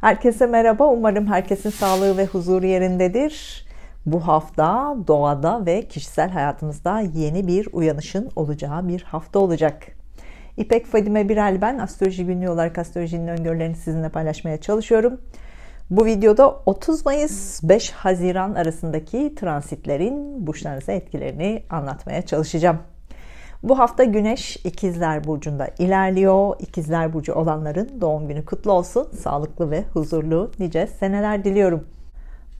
Herkese merhaba. Umarım herkesin sağlığı ve huzuru yerindedir. Bu hafta doğada ve kişisel hayatımızda yeni bir uyanışın olacağı bir hafta olacak. İpek Fadime Birel ben. Astroloji Günlüğü olarak astrolojinin öngörülerini sizinle paylaşmaya çalışıyorum. Bu videoda 30 Mayıs 5 Haziran arasındaki transitlerin burçlarınıza etkilerini anlatmaya çalışacağım. Bu hafta Güneş İkizler Burcu'nda ilerliyor. İkizler Burcu olanların doğum günü kutlu olsun. Sağlıklı ve huzurlu nice seneler diliyorum.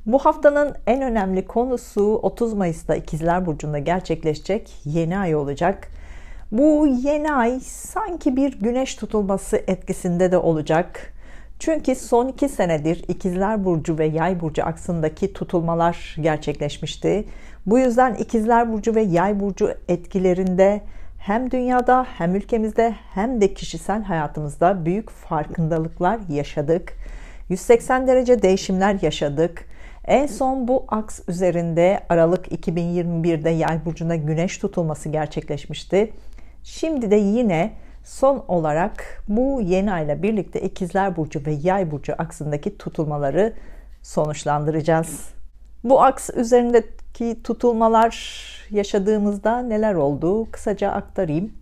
Bu haftanın en önemli konusu 30 Mayıs'ta İkizler Burcu'nda gerçekleşecek yeni ay olacak. Bu yeni ay sanki bir güneş tutulması etkisinde de olacak. Çünkü son 2 senedir İkizler Burcu ve Yay Burcu aksındaki tutulmalar gerçekleşmişti. Bu yüzden İkizler Burcu ve Yay Burcu etkilerinde hem dünyada hem ülkemizde hem de kişisel hayatımızda büyük farkındalıklar yaşadık. 180 derece değişimler yaşadık. En son bu aks üzerinde Aralık 2021'de Yay Burcu'nda güneş tutulması gerçekleşmişti. Şimdi de yine son olarak bu yeni ayla birlikte İkizler Burcu ve Yay Burcu aksındaki tutulmaları sonuçlandıracağız. Bu aks üzerindeki tutulmalar yaşadığımızda neler oldu? Kısaca aktarayım.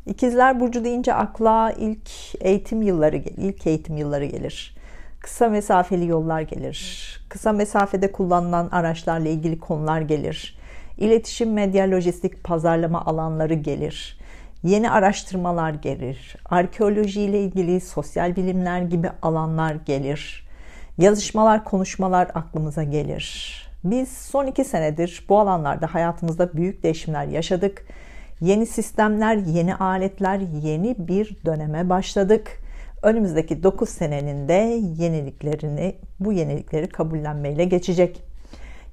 İkizler Burcu deyince akla ilk eğitim yılları gelir. Kısa mesafeli yollar gelir. Kısa mesafede kullanılan araçlarla ilgili konular gelir. İletişim, medya, lojistik, pazarlama alanları gelir. Yeni araştırmalar gelir. Arkeoloji ile ilgili sosyal bilimler gibi alanlar gelir. Yazışmalar, konuşmalar aklımıza gelir. Biz son 2 senedir bu alanlarda hayatımızda büyük değişimler yaşadık. Yeni sistemler, yeni aletler, yeni bir döneme başladık. Önümüzdeki 9 senenin de bu yenilikleri kabullenmeyle geçecek.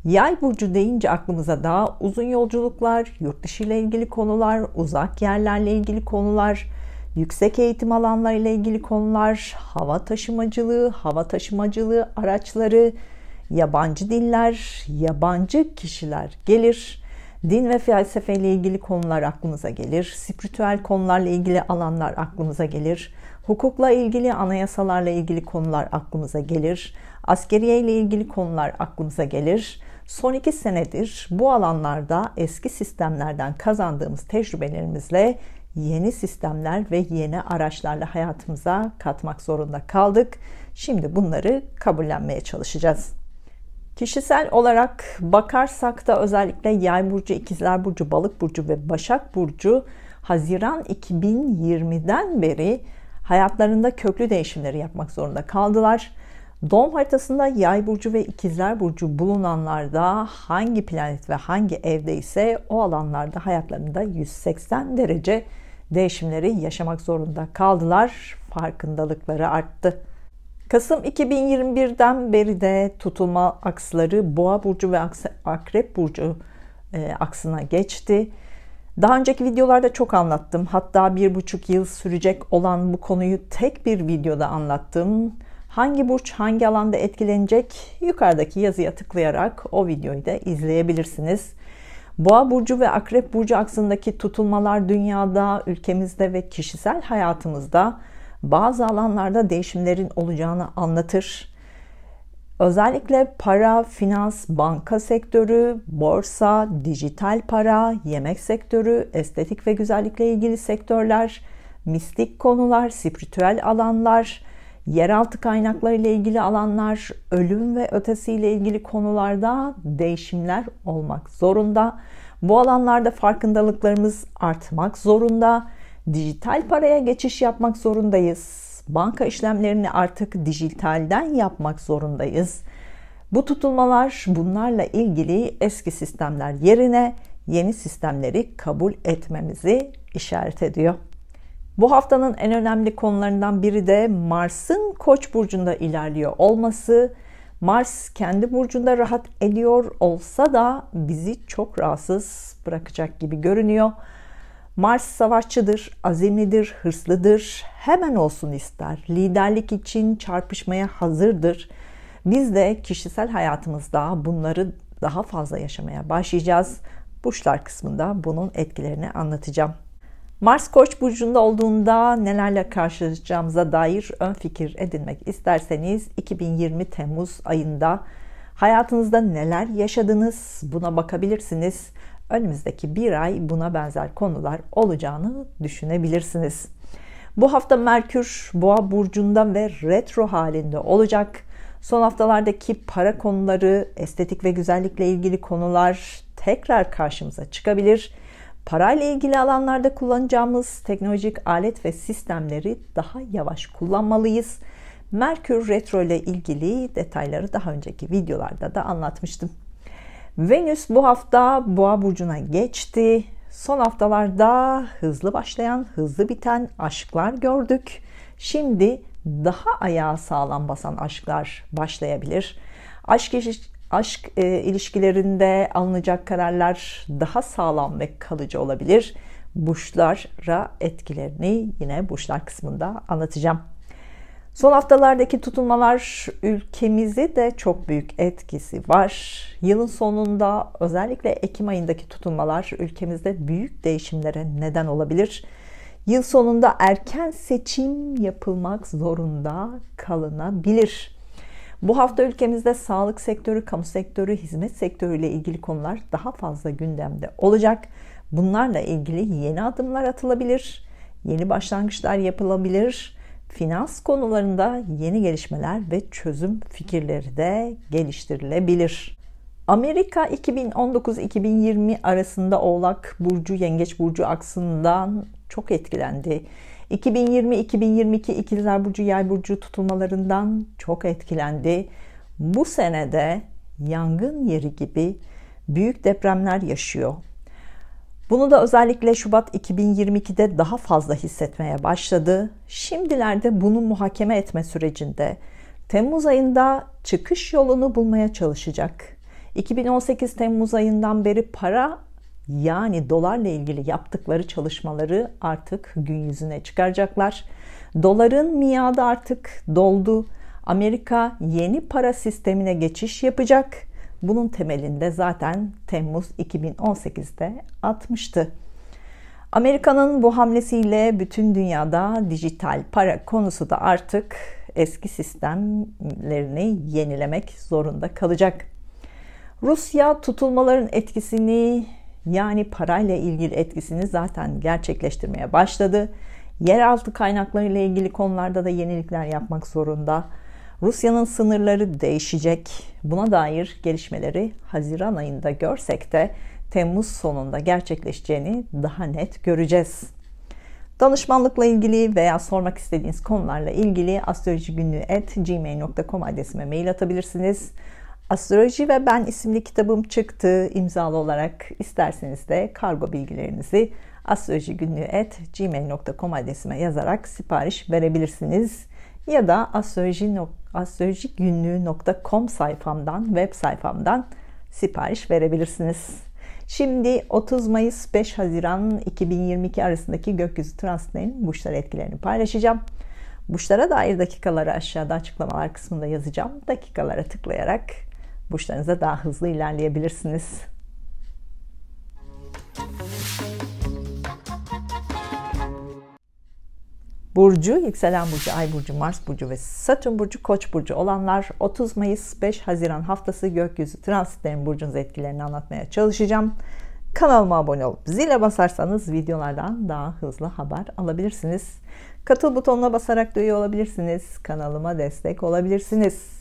Yay burcu deyince aklımıza da uzun yolculuklar, yurt dışı ile ilgili konular, uzak yerlerle ilgili konular, yüksek eğitim alanlarıyla ilgili konular, hava taşımacılığı araçları, yabancı diller, yabancı kişiler gelir. Din ve felsefe ile ilgili konular aklımıza gelir. Spiritüel konularla ilgili alanlar aklımıza gelir. Hukukla ilgili, anayasalarla ilgili konular aklımıza gelir. Askeriye ile ilgili konular aklımıza gelir. Son 2 senedir bu alanlarda eski sistemlerden kazandığımız tecrübelerimizle yeni sistemler ve yeni araçlarla hayatımıza katmak zorunda kaldık. Şimdi bunları kabullenmeye çalışacağız. Kişisel olarak bakarsak da özellikle Yay Burcu, İkizler Burcu, Balık Burcu ve Başak Burcu Haziran 2020'den beri hayatlarında köklü değişimleri yapmak zorunda kaldılar. Doğum haritasında Yay Burcu ve İkizler Burcu bulunanlarda hangi planet ve hangi evde ise o alanlarda hayatlarında 180 derece değişimleri yaşamak zorunda kaldılar. Farkındalıkları arttı. Kasım 2021'den beri de tutulma aksları Boğa Burcu ve Akrep Burcu aksına geçti. Daha önceki videolarda çok anlattım. Hatta 1,5 yıl sürecek olan bu konuyu tek bir videoda anlattım. Hangi burç hangi alanda etkilenecek? Yukarıdaki yazıya tıklayarak o videoyu da izleyebilirsiniz. Boğa Burcu ve Akrep Burcu aksındaki tutulmalar dünyada, ülkemizde ve kişisel hayatımızda bazı alanlarda değişimlerin olacağını anlatır. Özellikle para, finans, banka sektörü, borsa, dijital para, yemek sektörü, estetik ve güzellikle ilgili sektörler, mistik konular, spiritüel alanlar, yeraltı kaynakları ile ilgili alanlar, ölüm ve ötesiyle ilgili konularda değişimler olmak zorunda. Bu alanlarda farkındalıklarımız artmak zorunda. Dijital paraya geçiş yapmak zorundayız. Banka işlemlerini artık dijitalden yapmak zorundayız. Bu tutulmalar bunlarla ilgili eski sistemler yerine yeni sistemleri kabul etmemizi işaret ediyor. Bu haftanın en önemli konularından biri de Mars'ın Koç burcunda ilerliyor olması. Mars kendi burcunda rahat ediyor olsa da bizi çok rahatsız bırakacak gibi görünüyor. Mars savaşçıdır, azimlidir, hırslıdır, hemen olsun ister. Liderlik için çarpışmaya hazırdır. Biz de kişisel hayatımızda bunları daha fazla yaşamaya başlayacağız. Burçlar kısmında bunun etkilerini anlatacağım. Mars Koç burcunda olduğunda nelerle karşılaşacağımıza dair ön fikir edinmek isterseniz 2020 Temmuz ayında hayatınızda neler yaşadınız buna bakabilirsiniz. Önümüzdeki bir ay buna benzer konular olacağını düşünebilirsiniz. Bu hafta Merkür Boğa burcunda ve retro halinde olacak. Son haftalardaki para konuları, estetik ve güzellikle ilgili konular tekrar karşımıza çıkabilir. Parayla ilgili alanlarda kullanacağımız teknolojik alet ve sistemleri daha yavaş kullanmalıyız. Merkür retro ile ilgili detayları daha önceki videolarda da anlatmıştım. Venüs bu hafta Boğa burcuna geçti. Son haftalarda hızlı başlayan, hızlı biten aşklar gördük. Şimdi daha ayağı sağlam basan aşklar başlayabilir. Aşk ilişkilerinde alınacak kararlar daha sağlam ve kalıcı olabilir. Burçlara etkilerini yine burçlar kısmında anlatacağım. Son haftalardaki tutulmalar ülkemize de çok büyük etkisi var. Yılın sonunda özellikle Ekim ayındaki tutulmalar ülkemizde büyük değişimlere neden olabilir. Yıl sonunda erken seçim yapılmak zorunda kalınabilir. Bu hafta ülkemizde sağlık sektörü, kamu sektörü, hizmet sektörü ile ilgili konular daha fazla gündemde olacak. Bunlarla ilgili yeni adımlar atılabilir, yeni başlangıçlar yapılabilir. Finans konularında yeni gelişmeler ve çözüm fikirleri de geliştirilebilir. Amerika 2019-2020 arasında Oğlak Burcu, Yengeç Burcu aksından çok etkilendi. 2020-2022 İkizler Burcu, Yay Burcu tutulmalarından çok etkilendi. Bu senede yangın yeri gibi büyük depremler yaşıyor. Bunu da özellikle Şubat 2022'de daha fazla hissetmeye başladı. Şimdilerde bunu muhakeme etme sürecinde Temmuz ayında çıkış yolunu bulmaya çalışacak. 2018 Temmuz ayından beri para yani dolarla ilgili yaptıkları çalışmaları artık gün yüzüne çıkaracaklar. Doların miadı artık doldu. Amerika yeni para sistemine geçiş yapacak. Bunun temelinde zaten Temmuz 2018'de atmıştı. Amerika'nın bu hamlesiyle bütün dünyada dijital para konusu da artık eski sistemlerini yenilemek zorunda kalacak. Rusya tutulmaların etkisini yani parayla ilgili etkisini zaten gerçekleştirmeye başladı. Yeraltı kaynaklarıyla ilgili konularda da yenilikler yapmak zorunda. Rusya'nın sınırları değişecek. Buna dair gelişmeleri Haziran ayında görsek de Temmuz sonunda gerçekleşeceğini daha net göreceğiz. Danışmanlıkla ilgili veya sormak istediğiniz konularla ilgili astrolojigünlüğü@gmail.com adresime mail atabilirsiniz. Astroloji ve Ben isimli kitabım çıktı imzalı olarak. İsterseniz de kargo bilgilerinizi astrolojigünlüğü@gmail.com adresime yazarak sipariş verebilirsiniz. Ya da astrolojigünlüğü.com sayfamdan, web sayfamdan sipariş verebilirsiniz. Şimdi 30 Mayıs 5 Haziran 2022 arasındaki gökyüzü transitlerinin burçlara etkilerini paylaşacağım. Burçlara dair dakikaları aşağıda açıklamalar kısmında yazacağım. Dakikalara tıklayarak burçlarınıza daha hızlı ilerleyebilirsiniz. Burcu, yükselen burcu, ay burcu, Mars burcu ve Satürn burcu, Koç burcu olanlar 30 Mayıs 5 Haziran haftası gökyüzü transitlerin burcunuza etkilerini anlatmaya çalışacağım. Kanalıma abone olup zile basarsanız videolardan daha hızlı haber alabilirsiniz. Katıl butonuna basarak da üye olabilirsiniz. Kanalıma destek olabilirsiniz.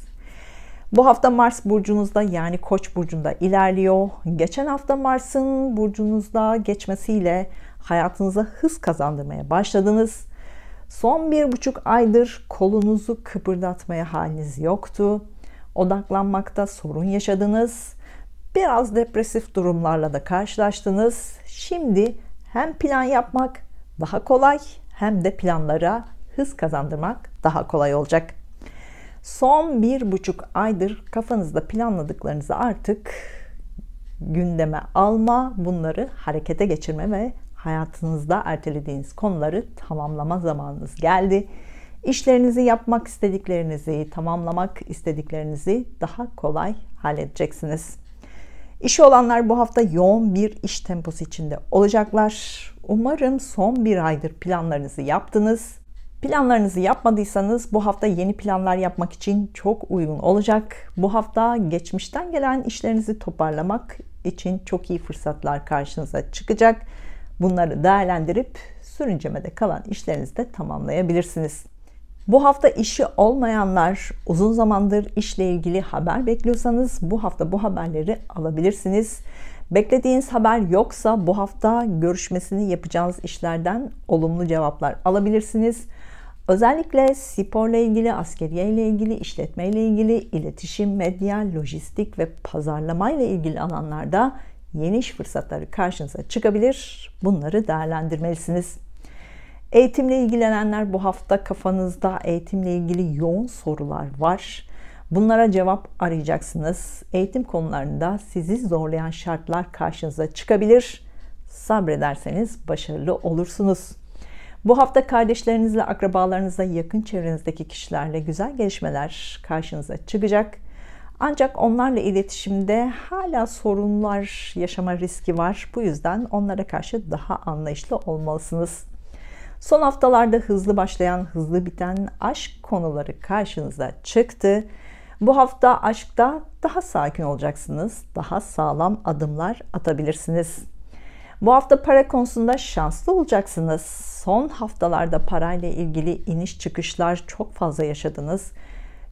Bu hafta Mars burcunuzda yani Koç burcunda ilerliyor. Geçen hafta Mars'ın burcunuzda geçmesiyle hayatınıza hız kazandırmaya başladınız. Son 1,5 aydır kolunuzu kıpırdatmaya haliniz yoktu. Odaklanmakta sorun yaşadınız. Biraz depresif durumlarla da karşılaştınız. Şimdi hem plan yapmak daha kolay hem de planlara hız kazandırmak daha kolay olacak. Son 1,5 aydır kafanızda planladıklarınızı artık gündeme alma, bunları harekete geçirme ve hayatınızda ertelediğiniz konuları tamamlama zamanınız geldi. İşlerinizi yapmak istediklerinizi, tamamlamak istediklerinizi daha kolay halledeceksiniz. İşi olanlar bu hafta yoğun bir iş temposu içinde olacaklar. Umarım son bir aydır planlarınızı yaptınız. Planlarınızı yapmadıysanız bu hafta yeni planlar yapmak için çok uygun olacak. Bu hafta geçmişten gelen işlerinizi toparlamak için çok iyi fırsatlar karşınıza çıkacak. Bunları değerlendirip sürüncemede kalan işlerinizi de tamamlayabilirsiniz. Bu hafta işi olmayanlar, uzun zamandır işle ilgili haber bekliyorsanız bu hafta bu haberleri alabilirsiniz. Beklediğiniz haber yoksa bu hafta görüşmesini yapacağınız işlerden olumlu cevaplar alabilirsiniz. Özellikle sporla ilgili, askeriye ile ilgili, işletme ile ilgili, iletişim, medya, lojistik ve pazarlama ile ilgili alanlarda yeni iş fırsatları karşınıza çıkabilir. Bunları değerlendirmelisiniz. Eğitimle ilgilenenler, bu hafta kafanızda eğitimle ilgili yoğun sorular var. Bunlara cevap arayacaksınız. Eğitim konularında sizi zorlayan şartlar karşınıza çıkabilir. Sabrederseniz başarılı olursunuz. Bu hafta kardeşlerinizle, akrabalarınızla, yakın çevrenizdeki kişilerle güzel gelişmeler karşınıza çıkacak. Ancak onlarla iletişimde hala sorunlar yaşama riski var. Bu yüzden onlara karşı daha anlayışlı olmalısınız. Son haftalarda hızlı başlayan, hızlı biten aşk konuları karşınıza çıktı. Bu hafta aşkta daha sakin olacaksınız. Daha sağlam adımlar atabilirsiniz. Bu hafta para konusunda şanslı olacaksınız. Son haftalarda parayla ilgili iniş çıkışlar çok fazla yaşadınız.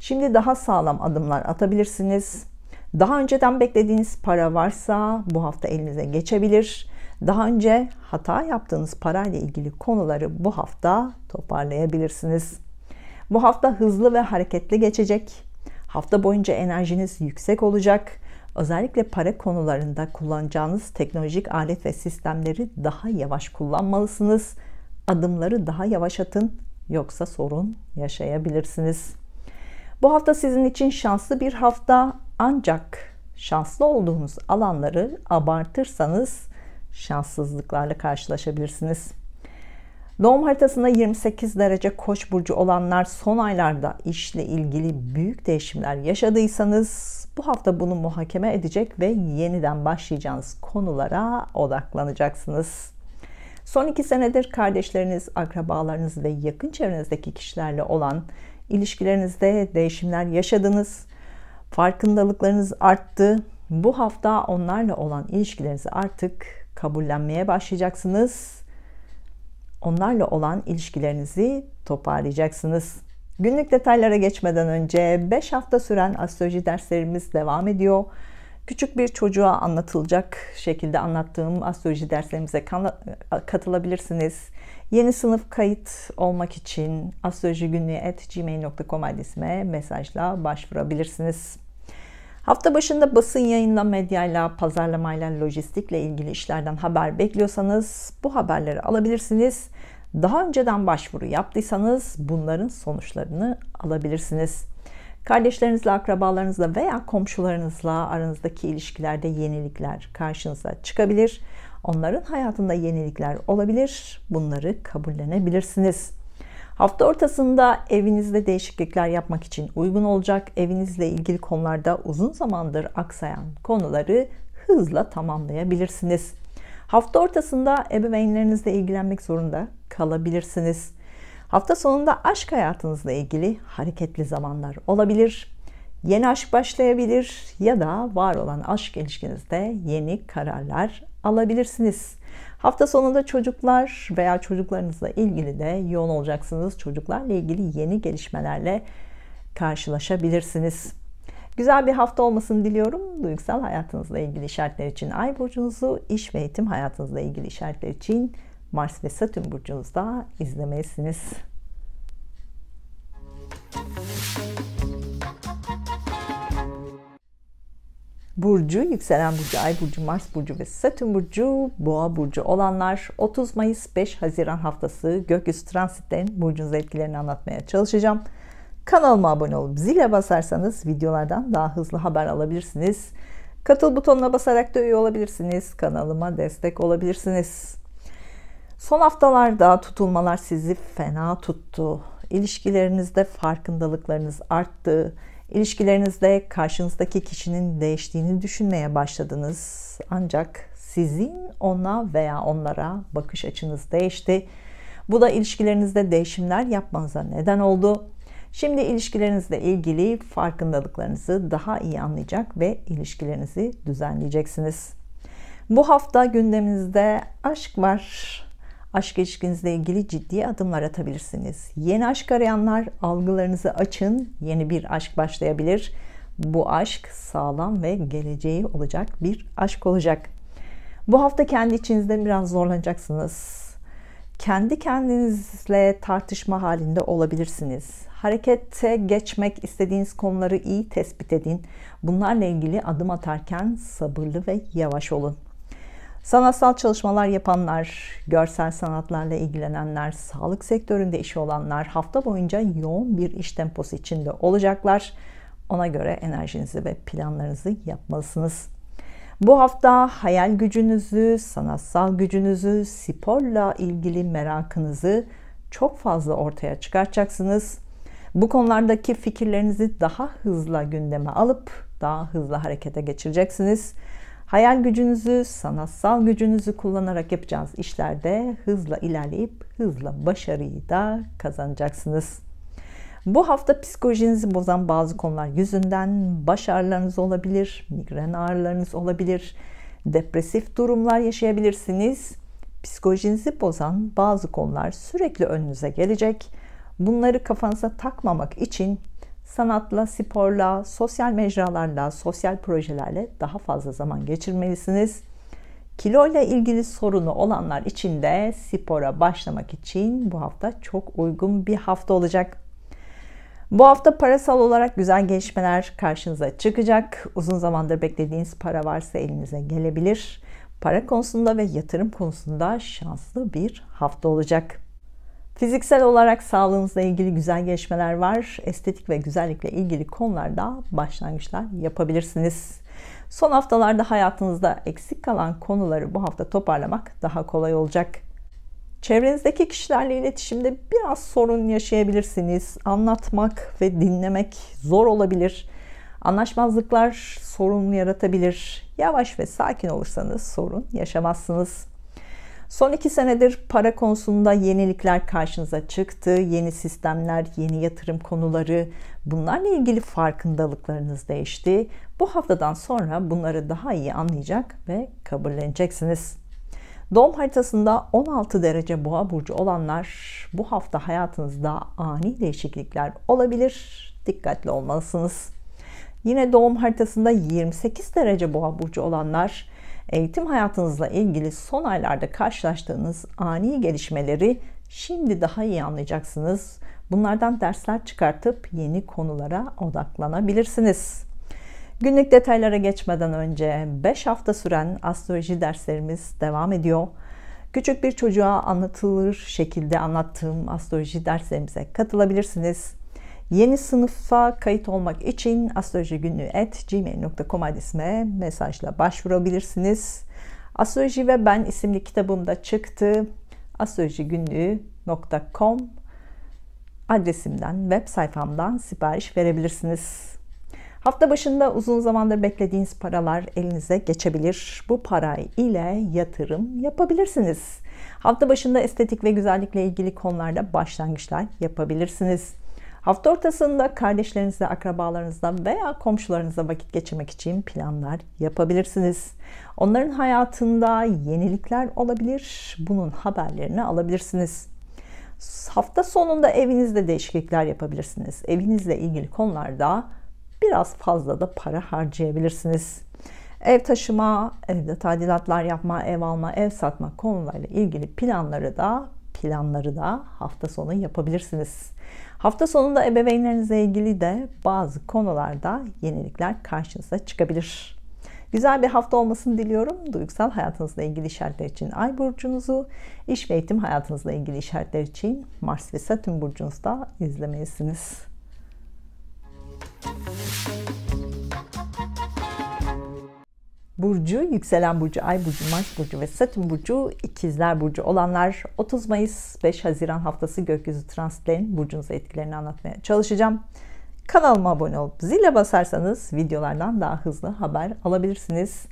Şimdi daha sağlam adımlar atabilirsiniz. Daha önceden beklediğiniz para varsa bu hafta elinize geçebilir. Daha önce hata yaptığınız parayla ilgili konuları bu hafta toparlayabilirsiniz. Bu hafta hızlı ve hareketli geçecek. Hafta boyunca enerjiniz yüksek olacak. Özellikle para konularında kullanacağınız teknolojik alet ve sistemleri daha yavaş kullanmalısınız. Adımları daha yavaş atın, yoksa sorun yaşayabilirsiniz. Bu hafta sizin için şanslı bir hafta, ancak şanslı olduğunuz alanları abartırsanız şanssızlıklarla karşılaşabilirsiniz. Doğum haritasında 28 derece Koç burcu olanlar, son aylarda işle ilgili büyük değişimler yaşadıysanız bu hafta bunu muhakeme edecek ve yeniden başlayacağınız konulara odaklanacaksınız. Son 2 senedir kardeşleriniz, akrabalarınız ve yakın çevrenizdeki kişilerle olan ilişkilerinizde değişimler yaşadınız. Farkındalıklarınız arttı. Bu hafta onlarla olan ilişkilerinizi artık kabullenmeye başlayacaksınız. Onlarla olan ilişkilerinizi toparlayacaksınız. Günlük detaylara geçmeden önce 5 hafta süren astroloji derslerimiz devam ediyor. Küçük bir çocuğa anlatılacak şekilde anlattığım astroloji derslerimize katılabilirsiniz. Yeni sınıf kayıt olmak için astrolojigünlüğü@gmail.com adresime mesajla başvurabilirsiniz. Hafta başında basın yayınla, medyayla, pazarlamayla, lojistikle ilgili işlerden haber bekliyorsanız bu haberleri alabilirsiniz. Daha önceden başvuru yaptıysanız bunların sonuçlarını alabilirsiniz. Kardeşlerinizle, akrabalarınızla veya komşularınızla aranızdaki ilişkilerde yenilikler karşınıza çıkabilir. Onların hayatında yenilikler olabilir. Bunları kabullenebilirsiniz. Hafta ortasında evinizde değişiklikler yapmak için uygun olacak. Evinizle ilgili konularda uzun zamandır aksayan konuları hızla tamamlayabilirsiniz. Hafta ortasında ebeveynlerinizle ilgilenmek zorunda kalabilirsiniz. Hafta sonunda aşk hayatınızla ilgili hareketli zamanlar olabilir. Yeni aşk başlayabilir ya da var olan aşk ilişkinizde yeni kararlar alabilirsiniz. Hafta sonunda çocuklar veya çocuklarınızla ilgili de yoğun olacaksınız. Çocuklarla ilgili yeni gelişmelerle karşılaşabilirsiniz. Güzel bir hafta olmasını diliyorum. Duygusal hayatınızla ilgili işaretler için Ay burcunuzu, iş ve eğitim hayatınızla ilgili işaretler için Mars ve Satürn burcunuzda izlemelisiniz. Burcu, yükselen burcu, Ay burcu, Mars burcu ve Satürn burcu, Boğa burcu olanlar 30 Mayıs 5 Haziran haftası gökyüzü transitlerin burcunuza etkilerini anlatmaya çalışacağım. Kanalıma abone olup zile basarsanız videolardan daha hızlı haber alabilirsiniz. Katıl butonuna basarak da üye olabilirsiniz. Kanalıma destek olabilirsiniz. Son haftalarda tutulmalar sizi fena tuttu. İlişkilerinizde farkındalıklarınız arttı. İlişkilerinizde karşınızdaki kişinin değiştiğini düşünmeye başladınız. Ancak Sizin ona veya onlara bakış açınız değişti. Bu da ilişkilerinizde değişimler yapmanıza neden oldu. Şimdi ilişkilerinizle ilgili farkındalıklarınızı daha iyi anlayacak ve ilişkilerinizi düzenleyeceksiniz. Bu hafta gündeminizde aşk var. Aşk ilişkinizle ilgili ciddi adımlar atabilirsiniz. Yeni aşk arayanlar algılarınızı açın. Yeni bir aşk başlayabilir. Bu aşk sağlam ve geleceği olacak bir aşk olacak. Bu hafta kendi içinizde biraz zorlanacaksınız. Kendi kendinizle tartışma halinde olabilirsiniz. Harekete geçmek istediğiniz konuları iyi tespit edin. Bunlarla ilgili adım atarken sabırlı ve yavaş olun. Sanatsal çalışmalar yapanlar, görsel sanatlarla ilgilenenler, sağlık sektöründe işi olanlar hafta boyunca yoğun bir iş temposu içinde olacaklar. Ona göre enerjinizi ve planlarınızı yapmalısınız. Bu hafta hayal gücünüzü, sanatsal gücünüzü, sporla ilgili merakınızı çok fazla ortaya çıkartacaksınız. Bu konulardaki fikirlerinizi daha hızlı gündeme alıp daha hızlı harekete geçireceksiniz. Hayal gücünüzü, sanatsal gücünüzü kullanarak yapacağınız işlerde hızla ilerleyip hızla başarıyı da kazanacaksınız. Bu hafta psikolojinizi bozan bazı konular yüzünden baş ağrılarınız olabilir, migren ağrılarınız olabilir, depresif durumlar yaşayabilirsiniz. Psikolojinizi bozan bazı konular sürekli önünüze gelecek. Bunları kafanıza takmamak için sanatla, sporla, sosyal mecralarla, sosyal projelerle daha fazla zaman geçirmelisiniz. Kilo ile ilgili sorunu olanlar için de spora başlamak için bu hafta çok uygun bir hafta olacak. Bu hafta parasal olarak güzel gelişmeler karşınıza çıkacak. Uzun zamandır beklediğiniz para varsa elinize gelebilir. Para konusunda ve yatırım konusunda şanslı bir hafta olacak. Fiziksel olarak sağlığınızla ilgili güzel gelişmeler var. Estetik ve güzellikle ilgili konularda başlangıçlar yapabilirsiniz. Son haftalarda hayatınızda eksik kalan konuları bu hafta toparlamak daha kolay olacak. Çevrenizdeki kişilerle iletişimde biraz sorun yaşayabilirsiniz. Anlatmak ve dinlemek zor olabilir. Anlaşmazlıklar sorun yaratabilir. Yavaş ve sakin olursanız sorun yaşamazsınız. Son 2 senedir para konusunda yenilikler karşınıza çıktı. Yeni sistemler, yeni yatırım konuları, bunlarla ilgili farkındalıklarınız değişti. Bu haftadan sonra bunları daha iyi anlayacak ve kabulleneceksiniz. Doğum haritasında 16 derece boğa burcu olanlar bu hafta hayatınızda ani değişiklikler olabilir. Dikkatli olmalısınız. Yine doğum haritasında 28 derece boğa burcu olanlar eğitim hayatınızla ilgili son aylarda karşılaştığınız ani gelişmeleri şimdi daha iyi anlayacaksınız. Bunlardan dersler çıkartıp yeni konulara odaklanabilirsiniz. Günlük detaylara geçmeden önce 5 hafta süren astroloji derslerimiz devam ediyor. Küçük bir çocuğa anlatılır şekilde anlattığım astroloji derslerimize katılabilirsiniz. Yeni sınıfa kayıt olmak için astrolojigünlüğü@gmail.com adresime mesajla başvurabilirsiniz. Astroloji ve Ben isimli kitabım da çıktı. astrolojigünlüğü.com adresimden, web sayfamdan sipariş verebilirsiniz. Hafta başında uzun zamandır beklediğiniz paralar elinize geçebilir. Bu para ile yatırım yapabilirsiniz. Hafta başında estetik ve güzellikle ilgili konularda başlangıçlar yapabilirsiniz. Hafta ortasında kardeşlerinizle, akrabalarınızla veya komşularınızla vakit geçirmek için planlar yapabilirsiniz. Onların hayatında yenilikler olabilir. Bunun haberlerini alabilirsiniz. Hafta sonunda evinizde değişiklikler yapabilirsiniz. Evinizle ilgili konularda biraz fazla da para harcayabilirsiniz. Ev taşıma, evde tadilatlar yapma, ev alma, ev satma konularıyla ilgili planları da hafta sonu yapabilirsiniz. Hafta sonunda ebeveynlerinizle ilgili de bazı konularda yenilikler karşınıza çıkabilir. Güzel bir hafta olmasını diliyorum. Duygusal hayatınızla ilgili işaretler için Ay burcunuzu, iş ve eğitim hayatınızla ilgili işaretler için Mars ve Satürn burcunuzu da izlemelisiniz. Burcu, yükselen burcu, ay burcu, Mars burcu ve Satürn burcu, ikizler burcu olanlar 30 Mayıs 5 Haziran haftası gökyüzü transitlerinin burcunuza etkilerini anlatmaya çalışacağım. Kanalıma abone olup zile basarsanız videolardan daha hızlı haber alabilirsiniz.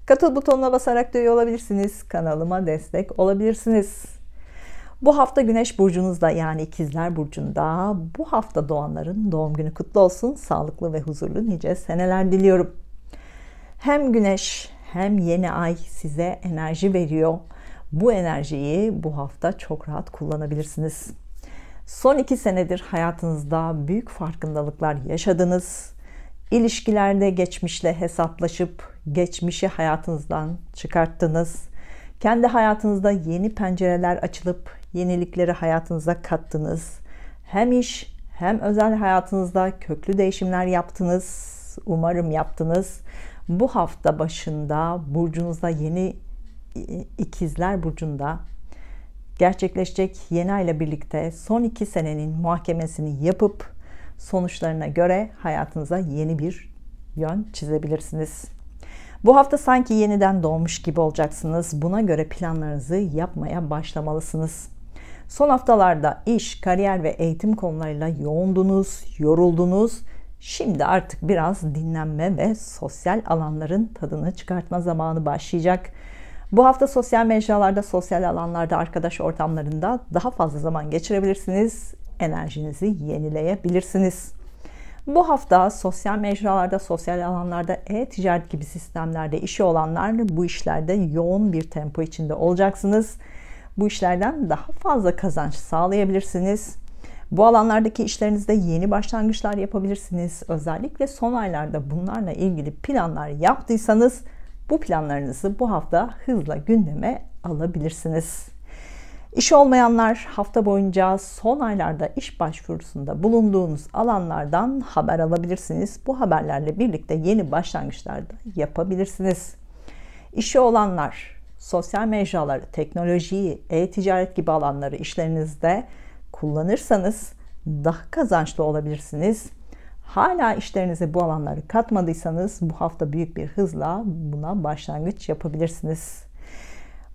Katıl butonuna basarak da üye olabilirsiniz. Kanalıma destek olabilirsiniz. Bu hafta Güneş burcunuzda, yani İkizler burcunda, bu hafta doğanların doğum günü kutlu olsun. Sağlıklı ve huzurlu nice seneler diliyorum. Hem Güneş hem yeni ay size enerji veriyor. Bu enerjiyi bu hafta çok rahat kullanabilirsiniz. Son 2 senedir hayatınızda büyük farkındalıklar yaşadınız. İlişkilerde geçmişle hesaplaşıp geçmişi hayatınızdan çıkarttınız. Kendi hayatınızda yeni pencereler açılıp yenilikleri hayatınıza kattınız. Hem iş hem özel hayatınızda köklü değişimler yaptınız. Umarım yaptınız. Bu hafta başında burcunuzda yeni İkizler burcunda gerçekleşecek yeni ay ile birlikte son 2 senenin muhakemesini yapıp sonuçlarına göre hayatınıza yeni bir yön çizebilirsiniz. Bu hafta sanki yeniden doğmuş gibi olacaksınız. Buna göre planlarınızı yapmaya başlamalısınız. Son haftalarda iş, kariyer ve eğitim konularıyla yoğundunuz, yoruldunuz. Şimdi artık biraz dinlenme ve sosyal alanların tadını çıkartma zamanı başlayacak. Bu hafta sosyal mecralarda, sosyal alanlarda, arkadaş ortamlarında daha fazla zaman geçirebilirsiniz. Enerjinizi yenileyebilirsiniz. Bu hafta sosyal mecralarda, sosyal alanlarda, e-ticaret gibi sistemlerde işi olanlar bu işlerde yoğun bir tempo içinde olacaksınız. Bu işlerden daha fazla kazanç sağlayabilirsiniz. Bu alanlardaki işlerinizde yeni başlangıçlar yapabilirsiniz. Özellikle son aylarda bunlarla ilgili planlar yaptıysanız bu planlarınızı bu hafta hızla gündeme alabilirsiniz. İş olmayanlar hafta boyunca son aylarda iş başvurusunda bulunduğunuz alanlardan haber alabilirsiniz. Bu haberlerle birlikte yeni başlangıçlar da yapabilirsiniz. İşi olanlar sosyal mecraları, teknolojiyi, e-ticaret gibi alanları işlerinizde kullanırsanız daha kazançlı olabilirsiniz. Hala işlerinize bu alanları katmadıysanız bu hafta büyük bir hızla buna başlangıç yapabilirsiniz.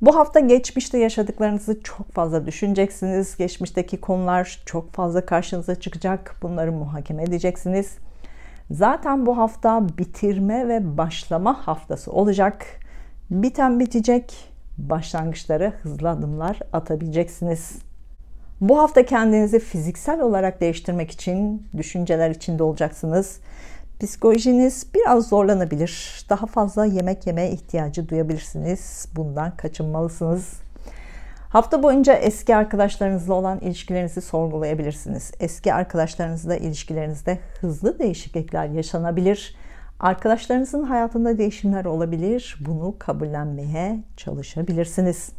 Bu hafta geçmişte yaşadıklarınızı çok fazla düşüneceksiniz. Geçmişteki konular çok fazla karşınıza çıkacak. Bunları muhakeme edeceksiniz. Zaten bu hafta bitirme ve başlama haftası olacak. Biten bitecek. Başlangıçlara hızlı adımlar atabileceksiniz. Bu hafta kendinizi fiziksel olarak değiştirmek için düşünceler içinde olacaksınız. Psikolojiniz biraz zorlanabilir. Daha fazla yemek yemeye ihtiyacı duyabilirsiniz. Bundan kaçınmalısınız. Hafta boyunca eski arkadaşlarınızla olan ilişkilerinizi sorgulayabilirsiniz. Eski arkadaşlarınızla ilişkilerinizde hızlı değişiklikler yaşanabilir. Arkadaşlarınızın hayatında değişimler olabilir. Bunu kabullenmeye çalışabilirsiniz.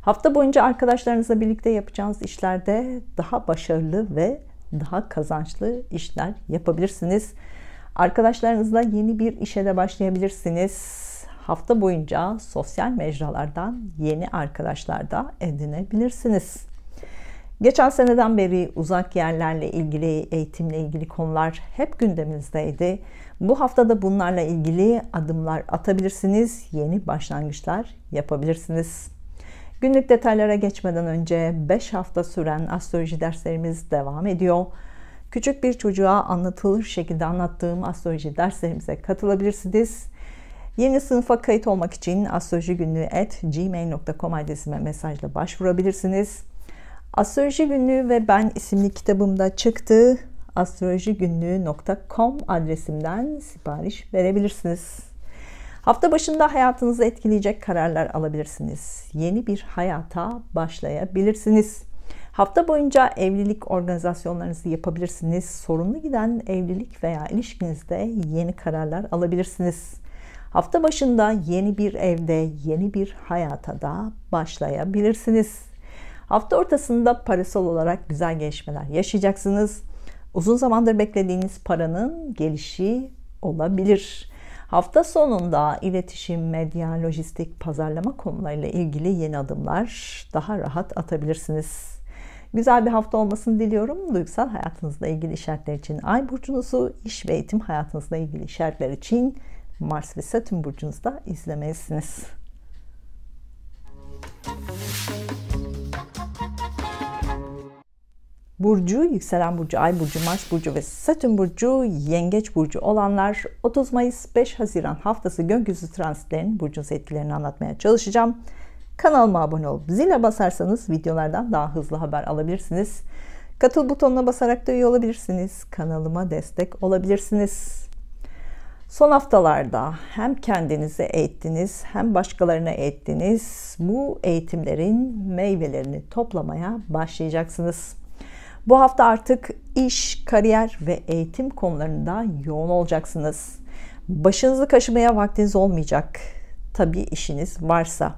Hafta boyunca arkadaşlarınızla birlikte yapacağınız işlerde daha başarılı ve daha kazançlı işler yapabilirsiniz. Arkadaşlarınızla yeni bir işe de başlayabilirsiniz. Hafta boyunca sosyal mecralardan yeni arkadaşlar da edinebilirsiniz. Geçen seneden beri uzak yerlerle ilgili, eğitimle ilgili konular hep gündeminizdeydi. Bu hafta da bunlarla ilgili adımlar atabilirsiniz. Yeni başlangıçlar yapabilirsiniz. Günlük detaylara geçmeden önce 5 hafta süren astroloji derslerimiz devam ediyor. Küçük bir çocuğa anlatılır şekilde anlattığım astroloji derslerimize katılabilirsiniz. Yeni sınıfa kayıt olmak için astrolojigünlüğü@gmail.com adresime mesajla başvurabilirsiniz. Astroloji Günlüğü ve Ben isimli kitabımda çıktı. astrolojigünlüğü.com adresimden sipariş verebilirsiniz. Hafta başında hayatınızı etkileyecek kararlar alabilirsiniz. Yeni bir hayata başlayabilirsiniz. Hafta boyunca evlilik organizasyonlarınızı yapabilirsiniz. Sorunlu giden evlilik veya ilişkinizde yeni kararlar alabilirsiniz. Hafta başında yeni bir evde, yeni bir hayata da başlayabilirsiniz. Hafta ortasında parasal olarak güzel gelişmeler yaşayacaksınız. Uzun zamandır beklediğiniz paranın gelişi olabilir. Hafta sonunda iletişim, medya, lojistik, pazarlama konularıyla ilgili yeni adımlar daha rahat atabilirsiniz. Güzel bir hafta olmasını diliyorum. Duygusal hayatınızla ilgili işaretler için Ay burcunuzu, iş ve eğitim hayatınızla ilgili işaretler için Mars ve Satürn burcunuzda izlemelisiniz. burcu, yükselen burcu, ay burcu, Mars burcu ve Satürn burcu, Yengeç burcu olanlar 30 Mayıs 5 Haziran haftası gökyüzü transitlerinin burcunuz etkilerini anlatmaya çalışacağım. Kanalıma abone olup zile basarsanız videolardan daha hızlı haber alabilirsiniz. Katıl butonuna basarak da üye olabilirsiniz. Kanalıma destek olabilirsiniz. Son haftalarda hem kendinizi eğittiniz hem başkalarına eğittiniz. Bu eğitimlerin meyvelerini toplamaya başlayacaksınız. Bu hafta artık iş, kariyer ve eğitim konularında yoğun olacaksınız. Başınızı kaşımaya vaktiniz olmayacak. Tabii işiniz varsa.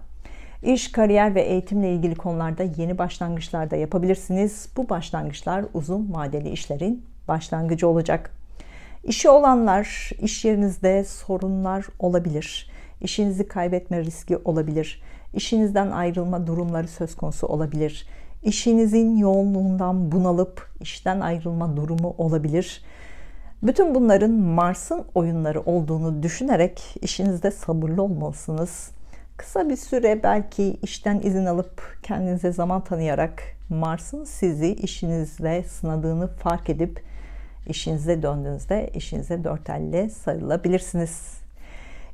İş, kariyer ve eğitimle ilgili konularda yeni başlangıçlar da yapabilirsiniz. Bu başlangıçlar uzun vadeli işlerin başlangıcı olacak. İşi olanlar, iş yerinizde sorunlar olabilir. İşinizi kaybetme riski olabilir. İşinizden ayrılma durumları söz konusu olabilir. İşinizin yoğunluğundan bunalıp işten ayrılma durumu olabilir. Bütün bunların Mars'ın oyunları olduğunu düşünerek işinizde sabırlı olmalısınız. Kısa bir süre belki işten izin alıp kendinize zaman tanıyarak Mars'ın sizi işinizde sınadığını fark edip işinize döndüğünüzde işinize dört elle sarılabilirsiniz.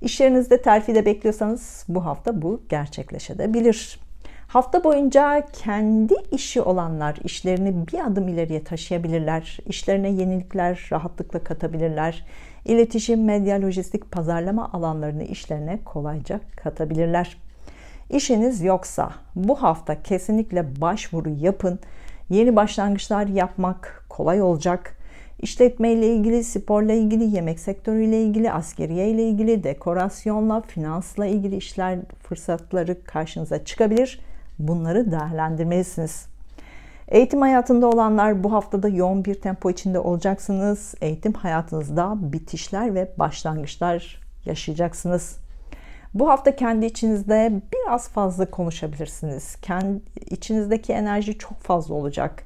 İş yerinizde terfi de bekliyorsanız bu hafta bu gerçekleşebilir. Hafta boyunca kendi işi olanlar işlerini bir adım ileriye taşıyabilirler. İşlerine yenilikler rahatlıkla katabilirler. İletişim, medya, lojistik, pazarlama alanlarını işlerine kolayca katabilirler. İşiniz yoksa bu hafta kesinlikle başvuru yapın. Yeni başlangıçlar yapmak kolay olacak. İşletme ile ilgili, sporla ilgili, yemek sektörüyle ilgili, askeriye ile ilgili, dekorasyonla, finansla ilgili işler fırsatları karşınıza çıkabilir. Bunları değerlendirmelisiniz. Eğitim hayatında olanlar bu haftada yoğun bir tempo içinde olacaksınız. Eğitim hayatınızda bitişler ve başlangıçlar yaşayacaksınız. Bu hafta kendi içinizde biraz fazla konuşabilirsiniz. Kendi içinizdeki enerji çok fazla olacak.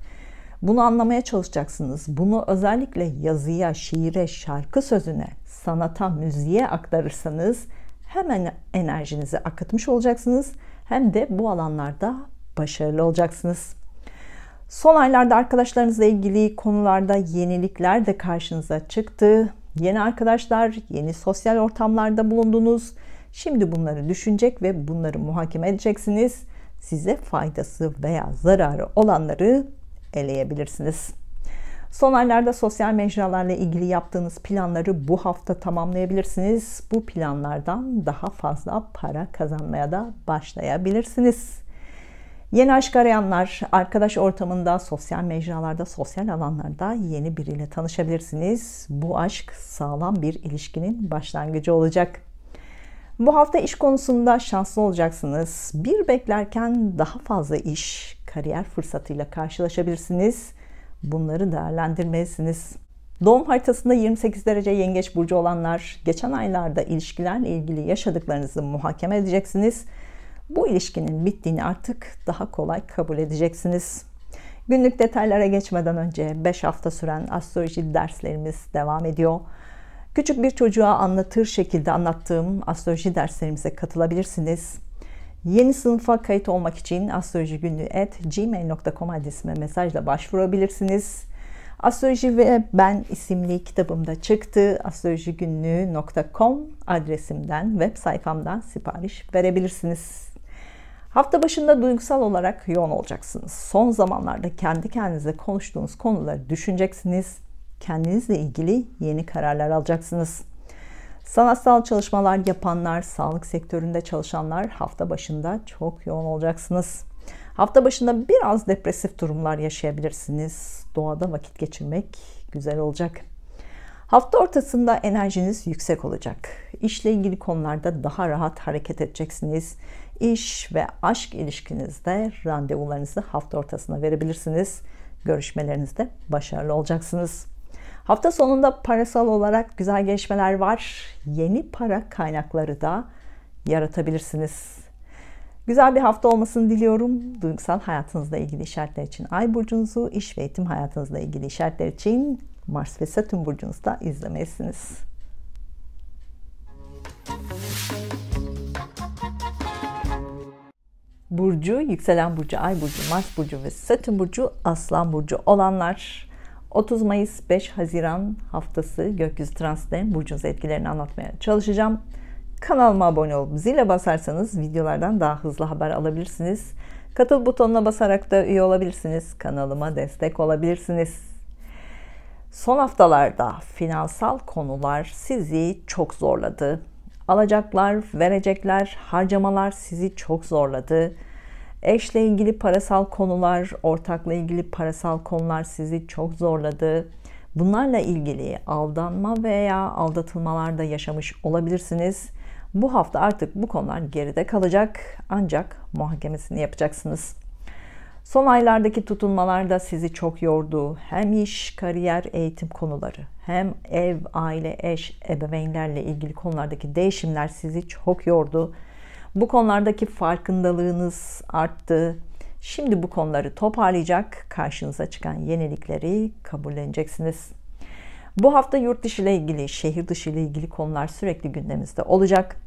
Bunu anlamaya çalışacaksınız. Bunu özellikle yazıya, şiire, şarkı sözüne, sanata, müziğe aktarırsanız hemen enerjinizi akıtmış olacaksınız. Hem de bu alanlarda başarılı olacaksınız. Son aylarda arkadaşlarınızla ilgili konularda yenilikler de karşınıza çıktı. Yeni arkadaşlar, yeni sosyal ortamlarda bulundunuz. Şimdi bunları düşünecek ve bunları muhakeme edeceksiniz. Size faydası veya zararı olanları eleyebilirsiniz. Son aylarda sosyal mecralarla ilgili yaptığınız planları bu hafta tamamlayabilirsiniz. Bu planlardan daha fazla para kazanmaya da başlayabilirsiniz. Yeni aşk arayanlar, arkadaş ortamında, sosyal mecralarda, sosyal alanlarda yeni biriyle tanışabilirsiniz. Bu aşk sağlam bir ilişkinin başlangıcı olacak. Bu hafta iş konusunda şanslı olacaksınız. Bir beklerken daha fazla iş, kariyer fırsatıyla karşılaşabilirsiniz. Bunları değerlendirmelisiniz. Doğum haritasında 28 derece Yengeç burcu olanlar, geçen aylarda ilişkilerle ilgili yaşadıklarınızı muhakeme edeceksiniz. Bu ilişkinin bittiğini artık daha kolay kabul edeceksiniz. Günlük detaylara geçmeden önce 5 hafta süren astroloji derslerimiz devam ediyor. Küçük bir çocuğa anlatır şekilde anlattığım astroloji derslerimize katılabilirsiniz. Yeni sınıfa kayıt olmak için astrolojigünlüğü@gmail.com adresime mesajla başvurabilirsiniz. Astroloji ve Ben isimli kitabımda çıktı. astrolojigünlüğü.com adresimden, web sayfamdan sipariş verebilirsiniz. Hafta başında duygusal olarak yoğun olacaksınız. Son zamanlarda kendi kendinize konuştuğunuz konuları düşüneceksiniz. Kendinizle ilgili yeni kararlar alacaksınız. Sanatsal çalışmalar yapanlar, sağlık sektöründe çalışanlar hafta başında çok yoğun olacaksınız. Hafta başında biraz depresif durumlar yaşayabilirsiniz. Doğada vakit geçirmek güzel olacak. Hafta ortasında enerjiniz yüksek olacak. İşle ilgili konularda daha rahat hareket edeceksiniz. İş ve aşk ilişkinizde randevularınızı hafta ortasına verebilirsiniz. Görüşmelerinizde başarılı olacaksınız. Hafta sonunda parasal olarak güzel gelişmeler var. Yeni para kaynakları da yaratabilirsiniz. Güzel bir hafta olmasını diliyorum. Duygusal hayatınızla ilgili işaretler için Ay burcunuzu, iş ve eğitim hayatınızla ilgili işaretler için Mars ve Satürn burcunuzu da izlemelisiniz. burcu, yükselen burcu, ay burcu, Mars burcu ve Satürn burcu Aslan burcu olanlar 30 Mayıs 5 Haziran haftası gökyüzü transitlerinin burcunuz etkilerini anlatmaya çalışacağım. Kanalıma abone olup zile basarsanız videolardan daha hızlı haber alabilirsiniz. Katıl butonuna basarak da üye olabilirsiniz. Kanalıma destek olabilirsiniz. Son haftalarda finansal konular sizi çok zorladı. Alacaklar, verecekler, harcamalar sizi çok zorladı. Eşle ilgili parasal konular, ortakla ilgili parasal konular sizi çok zorladı. Bunlarla ilgili aldanma veya aldatılmalarda yaşamış olabilirsiniz. Bu hafta artık bu konular geride kalacak, ancak muhakemesini yapacaksınız. Son aylardaki tutulmalar da sizi çok yordu. Hem iş, kariyer, eğitim konuları, hem ev, aile, eş, ebeveynlerle ilgili konulardaki değişimler sizi çok yordu. Bu konulardaki farkındalığınız arttı. Şimdi bu konuları toparlayacak, karşınıza çıkan yenilikleri kabulleneceksiniz. Bu hafta yurt dışı ile ilgili, şehir dışı ile ilgili konular sürekli gündeminizde olacak.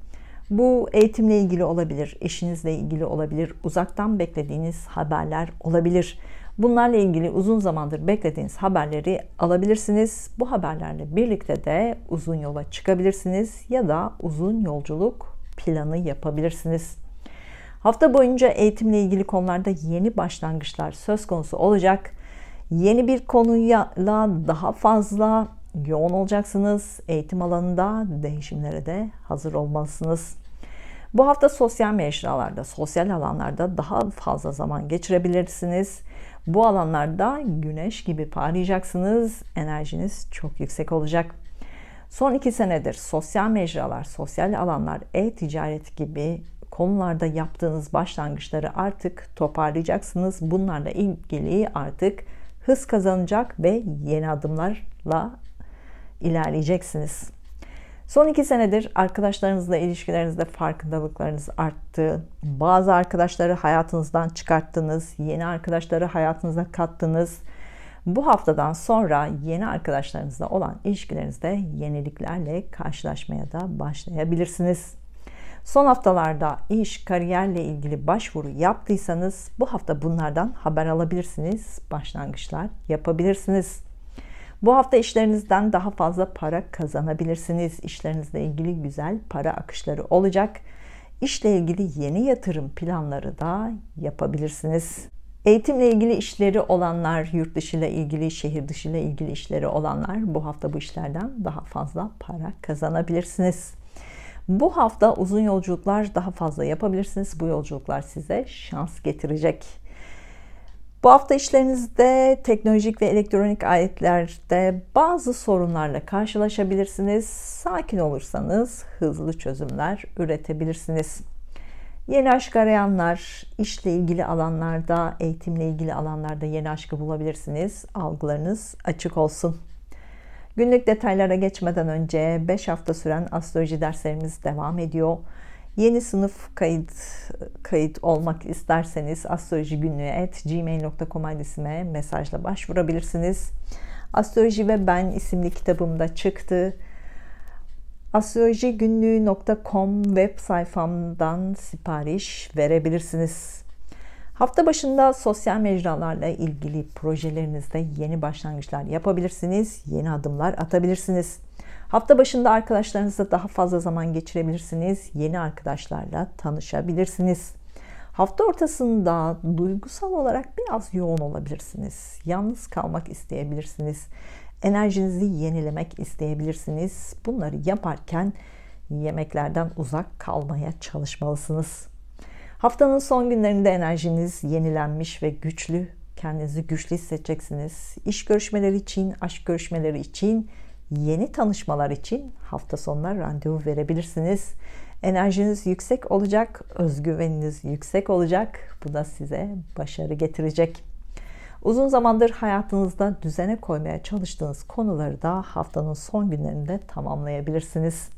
Bu eğitimle ilgili olabilir, eşinizle ilgili olabilir, uzaktan beklediğiniz haberler olabilir. Bunlarla ilgili uzun zamandır beklediğiniz haberleri alabilirsiniz. Bu haberlerle birlikte de uzun yola çıkabilirsiniz ya da uzun yolculuk planı yapabilirsiniz. Hafta boyunca eğitimle ilgili konularda yeni başlangıçlar söz konusu olacak. Yeni bir konuyla daha fazla yoğun olacaksınız. Eğitim alanında değişimlere de hazır olmalısınız. Bu hafta sosyal mecralarda, sosyal alanlarda daha fazla zaman geçirebilirsiniz. Bu alanlarda güneş gibi parlayacaksınız. Enerjiniz çok yüksek olacak. Son 2 senedir sosyal mecralar, sosyal alanlar, e-ticaret gibi konularda yaptığınız başlangıçları artık toparlayacaksınız. Bunlarla ilgili artık hız kazanacak ve yeni adımlarla ilerleyeceksiniz. Son 2 senedir arkadaşlarınızla ilişkilerinizde farkındalıklarınız arttı. Bazı arkadaşları hayatınızdan çıkarttınız, yeni arkadaşları hayatınıza kattınız. Bu haftadan sonra yeni arkadaşlarınızla olan ilişkilerinizde yeniliklerle karşılaşmaya da başlayabilirsiniz. Son haftalarda iş, kariyerle ilgili başvuru yaptıysanız bu hafta bunlardan haber alabilirsiniz, başlangıçlar yapabilirsiniz. Bu hafta işlerinizden daha fazla para kazanabilirsiniz. İşlerinizle ilgili güzel para akışları olacak. İşle ilgili yeni yatırım planları da yapabilirsiniz. Eğitimle ilgili işleri olanlar, yurt dışı ile ilgili, şehir dışı ile ilgili işleri olanlar bu hafta bu işlerden daha fazla para kazanabilirsiniz. Bu hafta uzun yolculuklar daha fazla yapabilirsiniz. Bu yolculuklar size şans getirecek. Bu hafta işlerinizde teknolojik ve elektronik aletlerde bazı sorunlarla karşılaşabilirsiniz. Sakin olursanız hızlı çözümler üretebilirsiniz. Yeni aşk arayanlar, işle ilgili alanlarda, eğitimle ilgili alanlarda yeni aşkı bulabilirsiniz. Algılarınız açık olsun. Günlük detaylara geçmeden önce 5 hafta süren astroloji derslerimiz devam ediyor. Yeni sınıf kayıt olmak isterseniz astrolojigünlüğü@gmail.com adresime mesajla başvurabilirsiniz. Astroloji ve Ben isimli kitabımda çıktı. astrolojigünlüğü.com web sayfamdan sipariş verebilirsiniz. Hafta başında sosyal mecralarla ilgili projelerinizde yeni başlangıçlar yapabilirsiniz, yeni adımlar atabilirsiniz. Hafta başında arkadaşlarınızla daha fazla zaman geçirebilirsiniz, yeni arkadaşlarla tanışabilirsiniz. Hafta ortasında duygusal olarak biraz yoğun olabilirsiniz. Yalnız kalmak isteyebilirsiniz. Enerjinizi yenilemek isteyebilirsiniz. Bunları yaparken yemeklerden uzak kalmaya çalışmalısınız. Haftanın son günlerinde enerjiniz yenilenmiş ve güçlü, kendinizi güçlü hissedeceksiniz. İş görüşmeleri için, aşk görüşmeleri için, yeni tanışmalar için hafta sonuna randevu verebilirsiniz. Enerjiniz yüksek olacak, özgüveniniz yüksek olacak. Bu da size başarı getirecek. Uzun zamandır hayatınızda düzene koymaya çalıştığınız konuları da haftanın son günlerinde tamamlayabilirsiniz.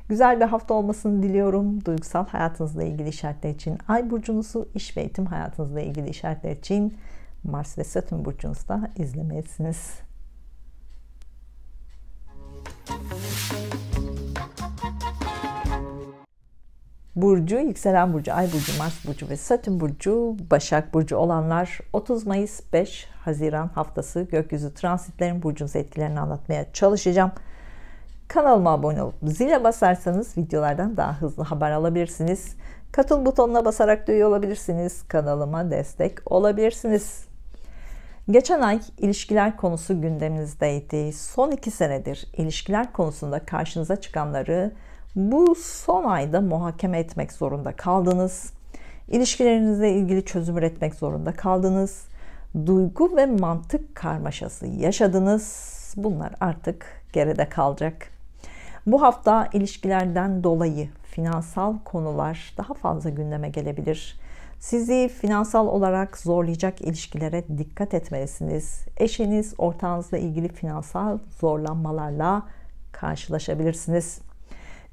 Güzel bir hafta olmasını diliyorum. Duygusal hayatınızla ilgili işaretler için Ay burcunuzu, iş ve eğitim hayatınızla ilgili işaretler için Mars ve Satürn burcunuzu da izlemelisiniz. burcu, yükselen burcu, ay burcu, Mars burcu ve Satürn burcu, Başak burcu olanlar 30 Mayıs 5 Haziran haftası gökyüzü transitlerin burcunuza etkilerini anlatmaya çalışacağım. Kanalıma abone olup zile basarsanız videolardan daha hızlı haber alabilirsiniz. Katıl butonuna basarak da üye olabilirsiniz. Kanalıma destek olabilirsiniz. Geçen ay ilişkiler konusu gündeminizdeydi. Son 2 senedir ilişkiler konusunda karşınıza çıkanları bu son ayda muhakeme etmek zorunda kaldınız. İlişkilerinizle ilgili çözüm üretmek zorunda kaldınız. Duygu ve mantık karmaşası yaşadınız. Bunlar artık geride kalacak. Bu hafta ilişkilerden dolayı finansal konular daha fazla gündeme gelebilir. Sizi finansal olarak zorlayacak ilişkilere dikkat etmelisiniz. Eşiniz, ortağınızla ilgili finansal zorlanmalarla karşılaşabilirsiniz.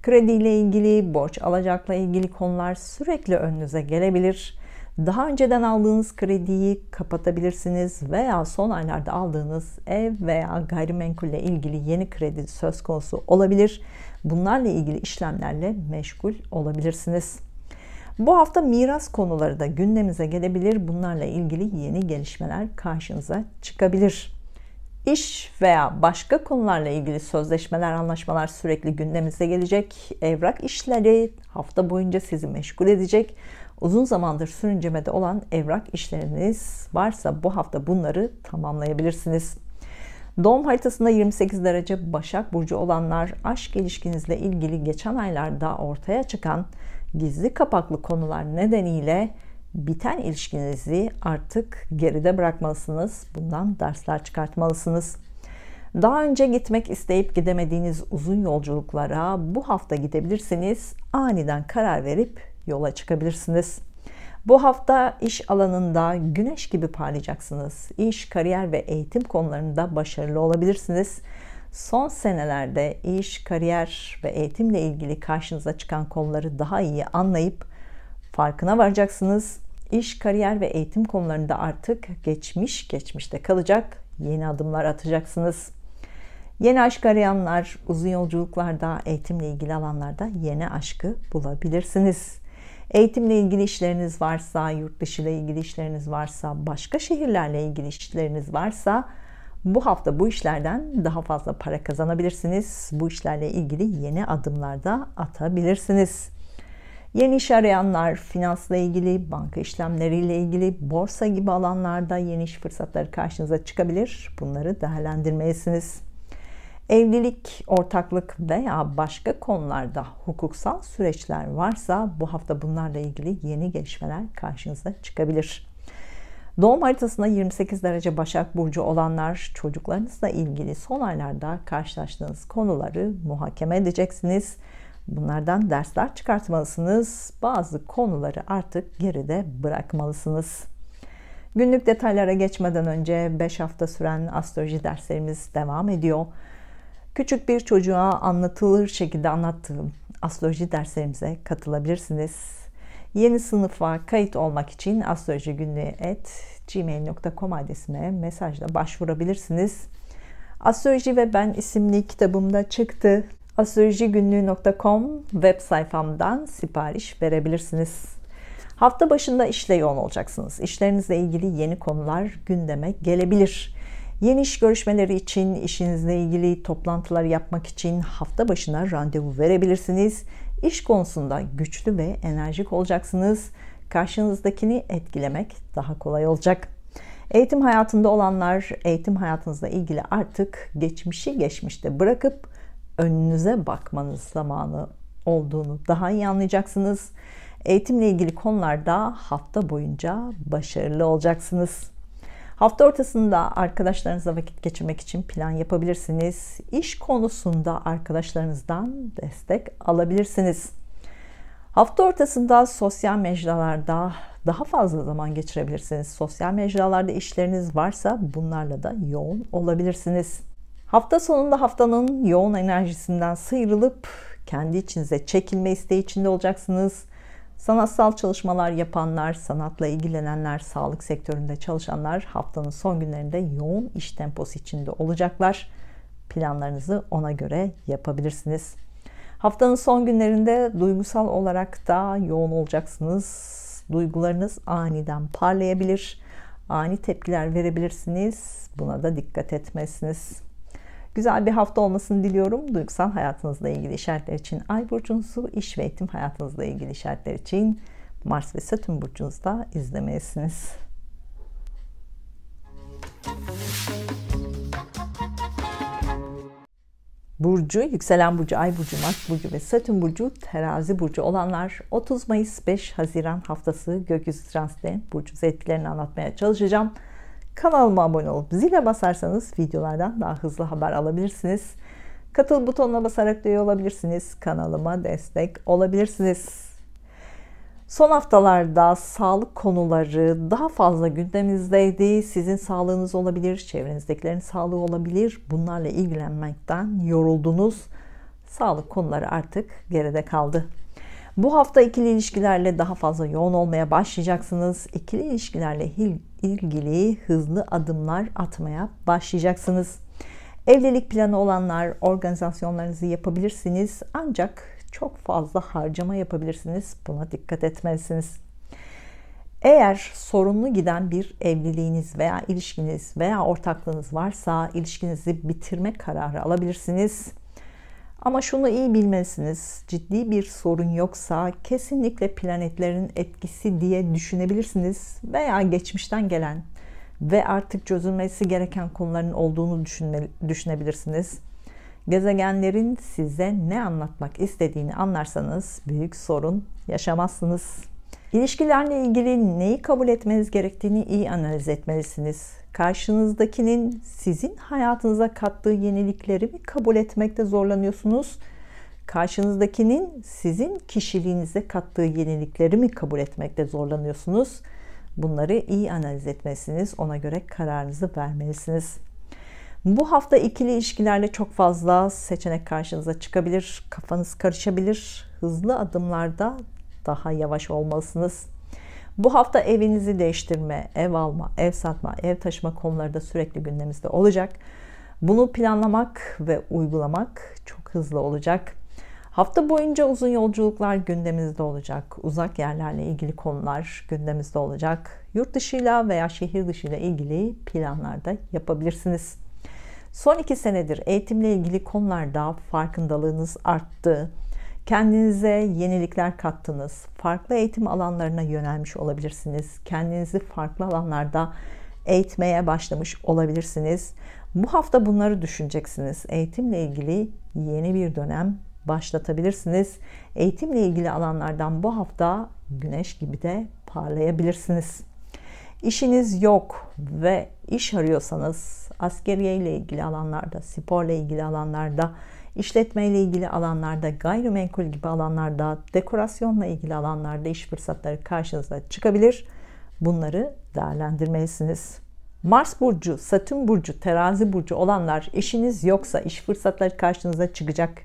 Krediyle ilgili, borç alacakla ilgili konular sürekli önünüze gelebilir. Daha önceden aldığınız krediyi kapatabilirsiniz veya son aylarda aldığınız ev veya gayrimenkulle ilgili yeni kredi söz konusu olabilir. Bunlarla ilgili işlemlerle meşgul olabilirsiniz. Bu hafta miras konuları da gündemimize gelebilir. Bunlarla ilgili yeni gelişmeler karşınıza çıkabilir. İş veya başka konularla ilgili sözleşmeler, anlaşmalar sürekli gündemimize gelecek. Evrak işleri hafta boyunca sizi meşgul edecek. Uzun zamandır sürüncemede olan evrak işleriniz varsa bu hafta bunları tamamlayabilirsiniz. Doğum haritasında 28 derece Başak Burcu olanlar aşk ilişkinizle ilgili geçen aylarda ortaya çıkan gizli kapaklı konular nedeniyle biten ilişkinizi artık geride bırakmalısınız. Bundan dersler çıkartmalısınız. Daha önce gitmek isteyip gidemediğiniz uzun yolculuklara bu hafta gidebilirsiniz. Aniden karar verip yola çıkabilirsiniz. Bu hafta iş alanında güneş gibi parlayacaksınız. İş, kariyer ve eğitim konularında başarılı olabilirsiniz. Son senelerde iş, kariyer ve eğitimle ilgili karşınıza çıkan konuları daha iyi anlayıp farkına varacaksınız. İş, kariyer ve eğitim konularında artık geçmişte kalacak yeni adımlar atacaksınız. Yeni aşk arayanlar uzun yolculuklarda, eğitimle ilgili alanlarda yeni aşkı bulabilirsiniz. Eğitimle ilgili işleriniz varsa, yurt dışı ile ilgili işleriniz varsa, başka şehirlerle ilgili işleriniz varsa bu hafta bu işlerden daha fazla para kazanabilirsiniz. Bu işlerle ilgili yeni adımlar da atabilirsiniz. Yeni iş arayanlar, finansla ilgili, banka işlemleriyle ilgili, borsa gibi alanlarda yeni iş fırsatları karşınıza çıkabilir. Bunları değerlendirmelisiniz. Evlilik, ortaklık veya başka konularda hukuksal süreçler varsa bu hafta bunlarla ilgili yeni gelişmeler karşınıza çıkabilir. Doğum haritasında 28 derece Başak Burcu olanlar çocuklarınızla ilgili son aylarda karşılaştığınız konuları muhakeme edeceksiniz. Bunlardan dersler çıkartmalısınız. Bazı konuları artık geride bırakmalısınız. Günlük detaylara geçmeden önce 5 hafta süren astroloji derslerimiz devam ediyor. Küçük bir çocuğa anlatılır şekilde anlattığım astroloji derslerimize katılabilirsiniz. Yeni sınıfa kayıt olmak için astrolojigünlüğü@gmail.com adresine mesajla başvurabilirsiniz. Astroloji ve Ben isimli kitabımda çıktı. astrolojigünlüğü.com web sayfamdan sipariş verebilirsiniz. Hafta başında işle yoğun olacaksınız. İşlerinizle ilgili yeni konular gündeme gelebilir. Yeni iş görüşmeleri için, işinizle ilgili toplantılar yapmak için hafta başına randevu verebilirsiniz. İş konusunda güçlü ve enerjik olacaksınız. Karşınızdakini etkilemek daha kolay olacak. Eğitim hayatında olanlar, eğitim hayatınızla ilgili artık geçmişi geçmişte bırakıp önünüze bakmanız zamanı olduğunu daha iyi anlayacaksınız. Eğitimle ilgili konularda hafta boyunca başarılı olacaksınız. Hafta ortasında arkadaşlarınızla vakit geçirmek için plan yapabilirsiniz. İş konusunda arkadaşlarınızdan destek alabilirsiniz. Hafta ortasında sosyal mecralarda daha fazla zaman geçirebilirsiniz. Sosyal mecralarda işleriniz varsa bunlarla da yoğun olabilirsiniz. Hafta sonunda haftanın yoğun enerjisinden sıyrılıp kendi içinize çekilme isteği içinde olacaksınız. Sanatsal çalışmalar yapanlar, sanatla ilgilenenler, sağlık sektöründe çalışanlar haftanın son günlerinde yoğun iş temposu içinde olacaklar. Planlarınızı ona göre yapabilirsiniz. Haftanın son günlerinde duygusal olarak da yoğun olacaksınız. Duygularınız aniden parlayabilir. Ani tepkiler verebilirsiniz. Buna da dikkat etmelisiniz. Güzel bir hafta olmasını diliyorum. Duygusal hayatınızla ilgili işaretler için Ay burcunuzu, iş ve eğitim hayatınızla ilgili işaretler için Mars ve Satürn burcunuzda izlemelisiniz. Burcu, yükselen burcu, ay burcu, Mars burcu ve Satürn burcu, terazi burcu olanlar 30 Mayıs 5 Haziran haftası gökyüzü transitlerinin burcu etkilerini anlatmaya çalışacağım. Kanalıma abone olup zile basarsanız videolardan daha hızlı haber alabilirsiniz. Katıl butonuna basarak da üye olabilirsiniz. Kanalıma destek olabilirsiniz. Son haftalarda sağlık konuları daha fazla gündemimizdeydi. Sizin sağlığınız olabilir, çevrenizdekilerin sağlığı olabilir. Bunlarla ilgilenmekten yoruldunuz. Sağlık konuları artık geride kaldı. Bu hafta ikili ilişkilerle daha fazla yoğun olmaya başlayacaksınız. İkili ilişkilerle ilgili hızlı adımlar atmaya başlayacaksınız. Evlilik planı olanlar organizasyonlarınızı yapabilirsiniz. Ancak çok fazla harcama yapabilirsiniz. Buna dikkat etmelisiniz. Eğer sorunlu giden bir evliliğiniz veya ilişkiniz veya ortaklığınız varsa ilişkinizi bitirme kararı alabilirsiniz. Ama şunu iyi bilmelisiniz. Ciddi bir sorun yoksa kesinlikle planetlerin etkisi diye düşünebilirsiniz. Veya geçmişten gelen ve artık çözülmesi gereken konuların olduğunu düşünebilirsiniz. Gezegenlerin size ne anlatmak istediğini anlarsanız büyük sorun yaşamazsınız. İlişkilerle ilgili neyi kabul etmeniz gerektiğini iyi analiz etmelisiniz. Karşınızdakinin sizin hayatınıza kattığı yenilikleri mi kabul etmekte zorlanıyorsunuz? Karşınızdakinin sizin kişiliğinize kattığı yenilikleri mi kabul etmekte zorlanıyorsunuz? Bunları iyi analiz etmelisiniz. Ona göre kararınızı vermelisiniz. Bu hafta ikili ilişkilerle çok fazla seçenek karşınıza çıkabilir. Kafanız karışabilir. Hızlı adımlarda daha yavaş olmalısınız. Bu hafta evinizi değiştirme, ev alma, ev satma, ev taşıma konuları da sürekli gündemimizde olacak. Bunu planlamak ve uygulamak çok hızlı olacak. Hafta boyunca uzun yolculuklar gündemimizde olacak. Uzak yerlerle ilgili konular gündemimizde olacak. Yurt dışıyla veya şehir dışıyla ilgili planlar da yapabilirsiniz. Son 2 senedir eğitimle ilgili konularda farkındalığınız arttı. Kendinize yenilikler kattınız. Farklı eğitim alanlarına yönelmiş olabilirsiniz. Kendinizi farklı alanlarda eğitmeye başlamış olabilirsiniz. Bu hafta bunları düşüneceksiniz. Eğitimle ilgili yeni bir dönem başlatabilirsiniz. Eğitimle ilgili alanlardan bu hafta güneş gibi de parlayabilirsiniz. İşiniz yok ve iş arıyorsanız askeriye ile ilgili alanlarda, sporla ilgili alanlarda, işletme ile ilgili alanlarda, gayrimenkul gibi alanlarda, dekorasyonla ilgili alanlarda iş fırsatları karşınıza çıkabilir. Bunları değerlendirmelisiniz. Mars burcu, Satürn burcu, terazi burcu olanlar işiniz yoksa iş fırsatları karşınıza çıkacak.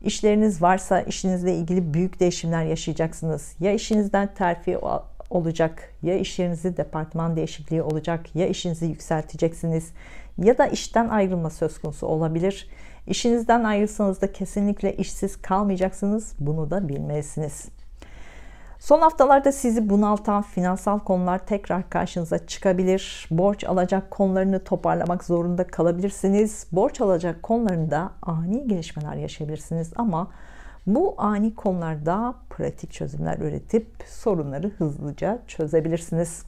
İşleriniz varsa işinizle ilgili büyük değişimler yaşayacaksınız. Ya işinizden terfi olacak, ya iş yerinizi departman değişikliği olacak, ya işinizi yükselteceksiniz ya da işten ayrılma söz konusu olabilir. İşinizden ayrılsanız da kesinlikle işsiz kalmayacaksınız. Bunu da bilmelisiniz. Son haftalarda sizi bunaltan finansal konular tekrar karşınıza çıkabilir. Borç alacak konularını toparlamak zorunda kalabilirsiniz. Borç alacak konularında ani gelişmeler yaşayabilirsiniz ama bu ani konularda pratik çözümler üretip sorunları hızlıca çözebilirsiniz.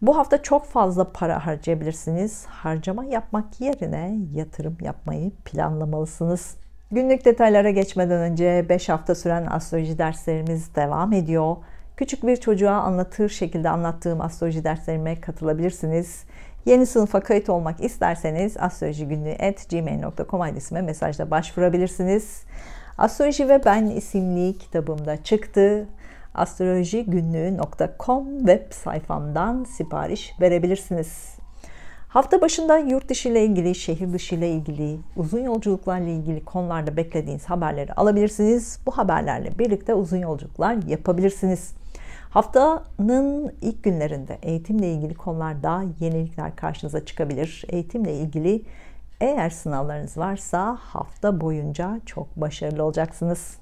Bu hafta çok fazla para harcayabilirsiniz. Harcama yapmak yerine yatırım yapmayı planlamalısınız. Günlük detaylara geçmeden önce 5 hafta süren astroloji derslerimiz devam ediyor. Küçük bir çocuğa anlatır şekilde anlattığım astroloji derslerime katılabilirsiniz. Yeni sınıfa kayıt olmak isterseniz astrolojigünlüğü@gmail.com adresime mesajla başvurabilirsiniz. Astroloji ve Ben isimli kitabımda çıktı. astrolojigünlüğü.com web sayfamdan sipariş verebilirsiniz. Hafta başında yurt dışı ile ilgili, şehir dışı ile ilgili, uzun yolculuklarla ilgili konularda beklediğiniz haberleri alabilirsiniz. Bu haberlerle birlikte uzun yolculuklar yapabilirsiniz. Haftanın ilk günlerinde eğitimle ilgili konularda yenilikler karşınıza çıkabilir. Eğitimle ilgili Eğer sınavlarınız varsa hafta boyunca çok başarılı olacaksınız.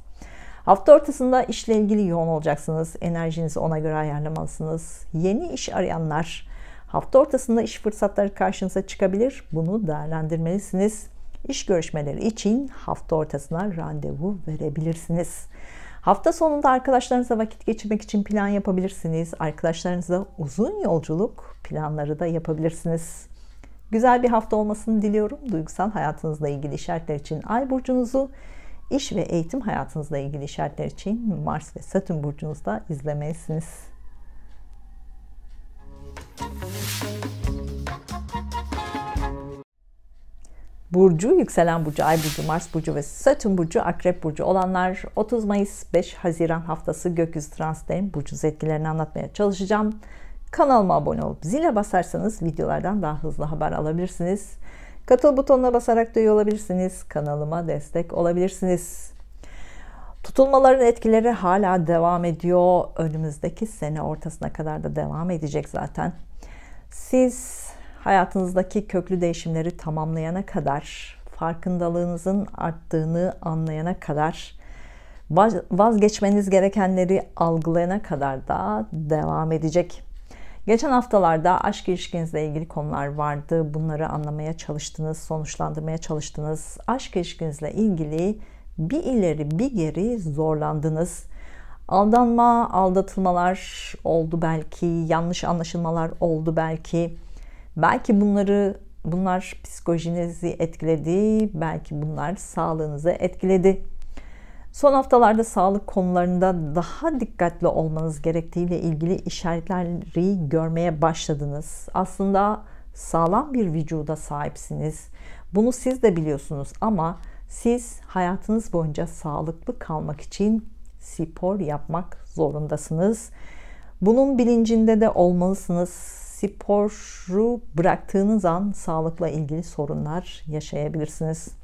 Hafta ortasında işle ilgili yoğun olacaksınız. Enerjinizi ona göre ayarlamalısınız. Yeni iş arayanlar hafta ortasında iş fırsatları karşınıza çıkabilir. Bunu değerlendirmelisiniz. İş görüşmeleri için hafta ortasına randevu verebilirsiniz. Hafta sonunda arkadaşlarınızla vakit geçirmek için plan yapabilirsiniz. Arkadaşlarınızla uzun yolculuk planları da yapabilirsiniz. Güzel bir hafta olmasını diliyorum. Duygusal hayatınızla ilgili işaretler için Ay burcunuzu, iş ve eğitim hayatınızla ilgili işaretler için Mars ve Satürn burcunuzda izlemelisiniz. Burcu, yükselen burcu, ay burcu, Mars burcu ve Satürn burcu, Akrep burcu olanlar 30 Mayıs 5 Haziran haftası gökyüzü transitlerin burcunuz etkilerini anlatmaya çalışacağım. Kanalıma abone olup zile basarsanız videolardan daha hızlı haber alabilirsiniz. Katıl butonuna basarak da üye olabilirsiniz. Kanalıma destek olabilirsiniz. Tutulmaların etkileri hala devam ediyor. Önümüzdeki sene ortasına kadar da devam edecek zaten. Siz hayatınızdaki köklü değişimleri tamamlayana kadar, farkındalığınızın arttığını anlayana kadar, vazgeçmeniz gerekenleri algılayana kadar da devam edecek. Geçen haftalarda aşk ilişkinizle ilgili konular vardı. Bunları anlamaya çalıştınız, sonuçlandırmaya çalıştınız. Aşk ilişkinizle ilgili bir ileri bir geri zorlandınız. Aldanma, aldatılmalar oldu belki, yanlış anlaşılmalar oldu belki. Belki bunlar psikolojinizi etkiledi, belki bunlar sağlığınızı etkiledi. Son haftalarda sağlık konularında daha dikkatli olmanız gerektiğiyle ilgili işaretleri görmeye başladınız. Aslında sağlam bir vücuda sahipsiniz. Bunu siz de biliyorsunuz ama siz hayatınız boyunca sağlıklı kalmak için spor yapmak zorundasınız. Bunun bilincinde de olmalısınız. Sporu bıraktığınız an sağlıkla ilgili sorunlar yaşayabilirsiniz.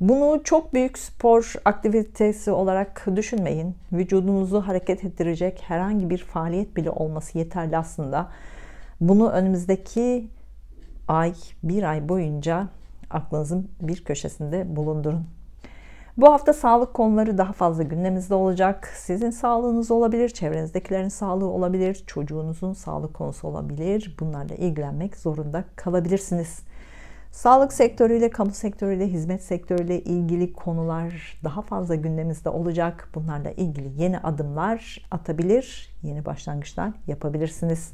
Bunu çok büyük spor aktivitesi olarak düşünmeyin. Vücudunuzu hareket ettirecek herhangi bir faaliyet bile olması yeterli aslında. Bunu önümüzdeki bir ay boyunca aklınızın bir köşesinde bulundurun. Bu hafta sağlık konuları daha fazla gündeminizde olacak. Sizin sağlığınız olabilir, çevrenizdekilerin sağlığı olabilir, çocuğunuzun sağlık konusu olabilir. Bunlarla ilgilenmek zorunda kalabilirsiniz. Sağlık sektörüyle, kamu sektörüyle, hizmet sektörüyle ilgili konular daha fazla gündemimizde olacak. Bunlarla ilgili yeni adımlar atabilir, yeni başlangıçlar yapabilirsiniz.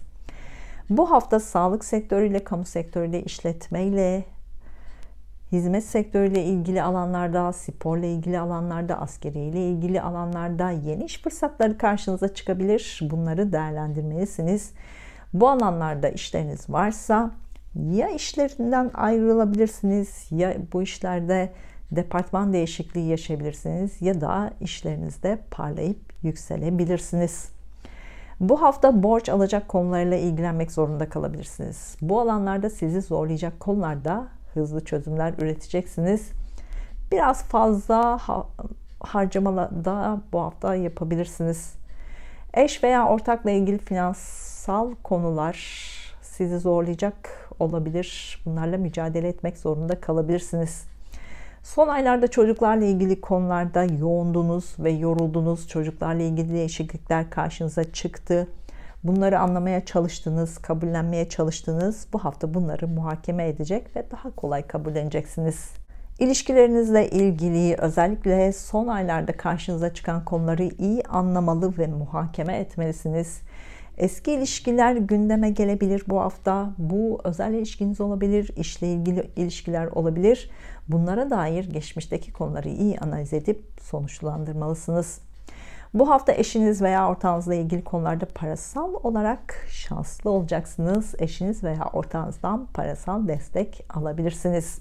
Bu hafta sağlık sektörüyle, kamu sektörüyle, işletmeyle, hizmet sektörüyle ilgili alanlarda, sporla ilgili alanlarda, askeriyle ilgili alanlarda yeni iş fırsatları karşınıza çıkabilir. Bunları değerlendirmelisiniz. Bu alanlarda işleriniz varsa ya işlerinden ayrılabilirsiniz ya bu işlerde departman değişikliği yaşayabilirsiniz ya da işlerinizde parlayıp yükselebilirsiniz. Bu hafta borç alacak konularıyla ilgilenmek zorunda kalabilirsiniz. Bu alanlarda sizi zorlayacak konularda hızlı çözümler üreteceksiniz. Biraz fazla harcamalar da bu hafta yapabilirsiniz. Eş veya ortakla ilgili finansal konular sizi zorlayacak olabilir. Bunlarla mücadele etmek zorunda kalabilirsiniz. Son aylarda çocuklarla ilgili konularda yoğundunuz ve yoruldunuz. Çocuklarla ilgili değişiklikler karşınıza çıktı. Bunları anlamaya çalıştınız, kabullenmeye çalıştınız. Bu hafta bunları muhakeme edecek ve daha kolay kabulleneceksiniz. İlişkilerinizle ilgili özellikle son aylarda karşınıza çıkan konuları iyi anlamalı ve muhakeme etmelisiniz. Eski ilişkiler gündeme gelebilir bu hafta. Bu özel ilişkiniz olabilir, işle ilgili ilişkiler olabilir. Bunlara dair geçmişteki konuları iyi analiz edip sonuçlandırmalısınız. Bu hafta eşiniz veya ortağınızla ilgili konularda parasal olarak şanslı olacaksınız. Eşiniz veya ortağınızdan parasal destek alabilirsiniz.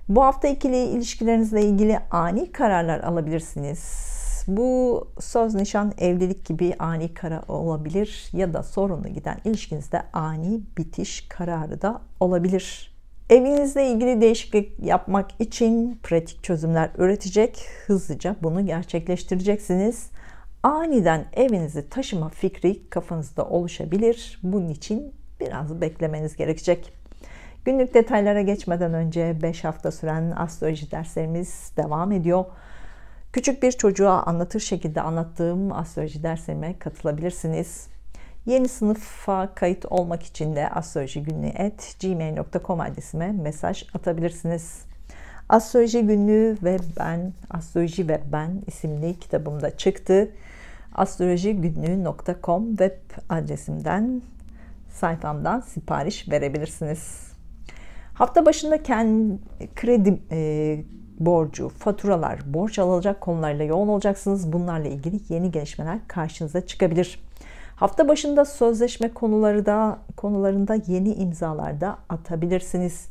Bu hafta ikili ilişkilerinizle ilgili ani kararlar alabilirsiniz. Bu söz, nişan, evlilik gibi ani karar olabilir ya da sorunlu giden ilişkinizde ani bitiş kararı da olabilir. Evinizle ilgili değişiklik yapmak için pratik çözümler üretecek, hızlıca bunu gerçekleştireceksiniz. Aniden evinizi taşıma fikri kafanızda oluşabilir. Bunun için biraz beklemeniz gerekecek. Günlük detaylara geçmeden önce 5 hafta süren astroloji derslerimiz devam ediyor. Küçük bir çocuğa anlatır şekilde anlattığım astroloji derslerime katılabilirsiniz. Yeni sınıfa kayıt olmak için de astrolojigünlüğü@gmail.com adresime mesaj atabilirsiniz. Astroloji Günlüğü ve Ben, Astroloji ve Ben isimli kitabımda çıktı. astrolojigünlüğü.com web adresimden, sayfamdan sipariş verebilirsiniz. Hafta başında kredi borcu, faturalar, borç alınacak konularla yoğun olacaksınız. Bunlarla ilgili yeni gelişmeler karşınıza çıkabilir. Hafta başında sözleşme konularında yeni imzalar da atabilirsiniz.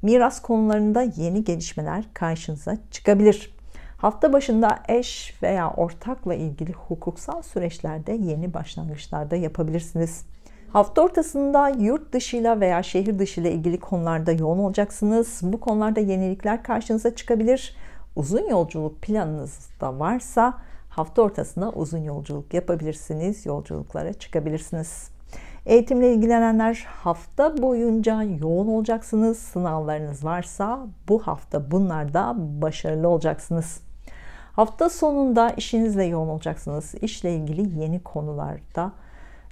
Miras konularında yeni gelişmeler karşınıza çıkabilir. Hafta başında eş veya ortakla ilgili hukuksal süreçlerde yeni başlangıçlar da yapabilirsiniz. Hafta ortasında yurt dışıyla veya şehir dışıyla ilgili konularda yoğun olacaksınız. Bu konularda yenilikler karşınıza çıkabilir. Uzun yolculuk planınız da varsa hafta ortasında uzun yolculuk yapabilirsiniz. Yolculuklara çıkabilirsiniz. Eğitimle ilgilenenler hafta boyunca yoğun olacaksınız. Sınavlarınız varsa bu hafta bunlarda başarılı olacaksınız. Hafta sonunda işinizle yoğun olacaksınız. İşle ilgili yeni konularda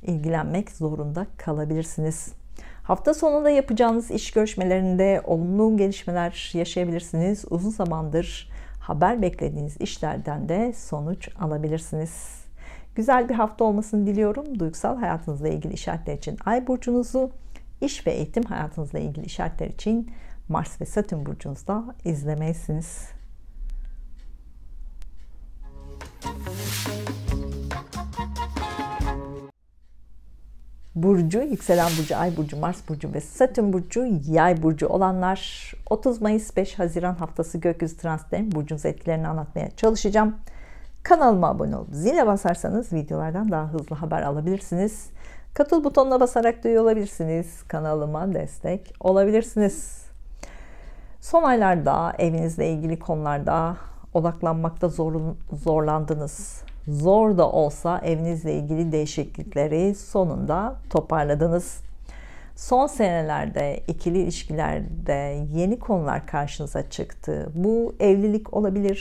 ilgilenmek zorunda kalabilirsiniz. Hafta sonunda yapacağınız iş görüşmelerinde olumlu gelişmeler yaşayabilirsiniz. Uzun zamandır haber beklediğiniz işlerden de sonuç alabilirsiniz. Güzel bir hafta olmasını diliyorum. Duygusal hayatınızla ilgili işaretler için Ay burcunuzu, iş ve eğitim hayatınızla ilgili işaretler için Mars ve Satürn burcunuzda izlemelisiniz. Burcu, yükselen burcu, Ay burcu, Mars burcu ve Satürn burcu, Yay burcu olanlar 30 Mayıs 5 Haziran haftası gökyüzü transitlerinin burcunuz etkilerini anlatmaya çalışacağım. Kanalıma abone olup zile basarsanız videolardan daha hızlı haber alabilirsiniz. Katıl butonuna basarak da üye olabilirsiniz. Kanalıma destek olabilirsiniz. Son aylarda evinizle ilgili konularda odaklanmakta zorlandınız. Zor da olsa evinizle ilgili değişiklikleri sonunda toparladınız. Son senelerde ikili ilişkilerde yeni konular karşınıza çıktı. Bu evlilik olabilir,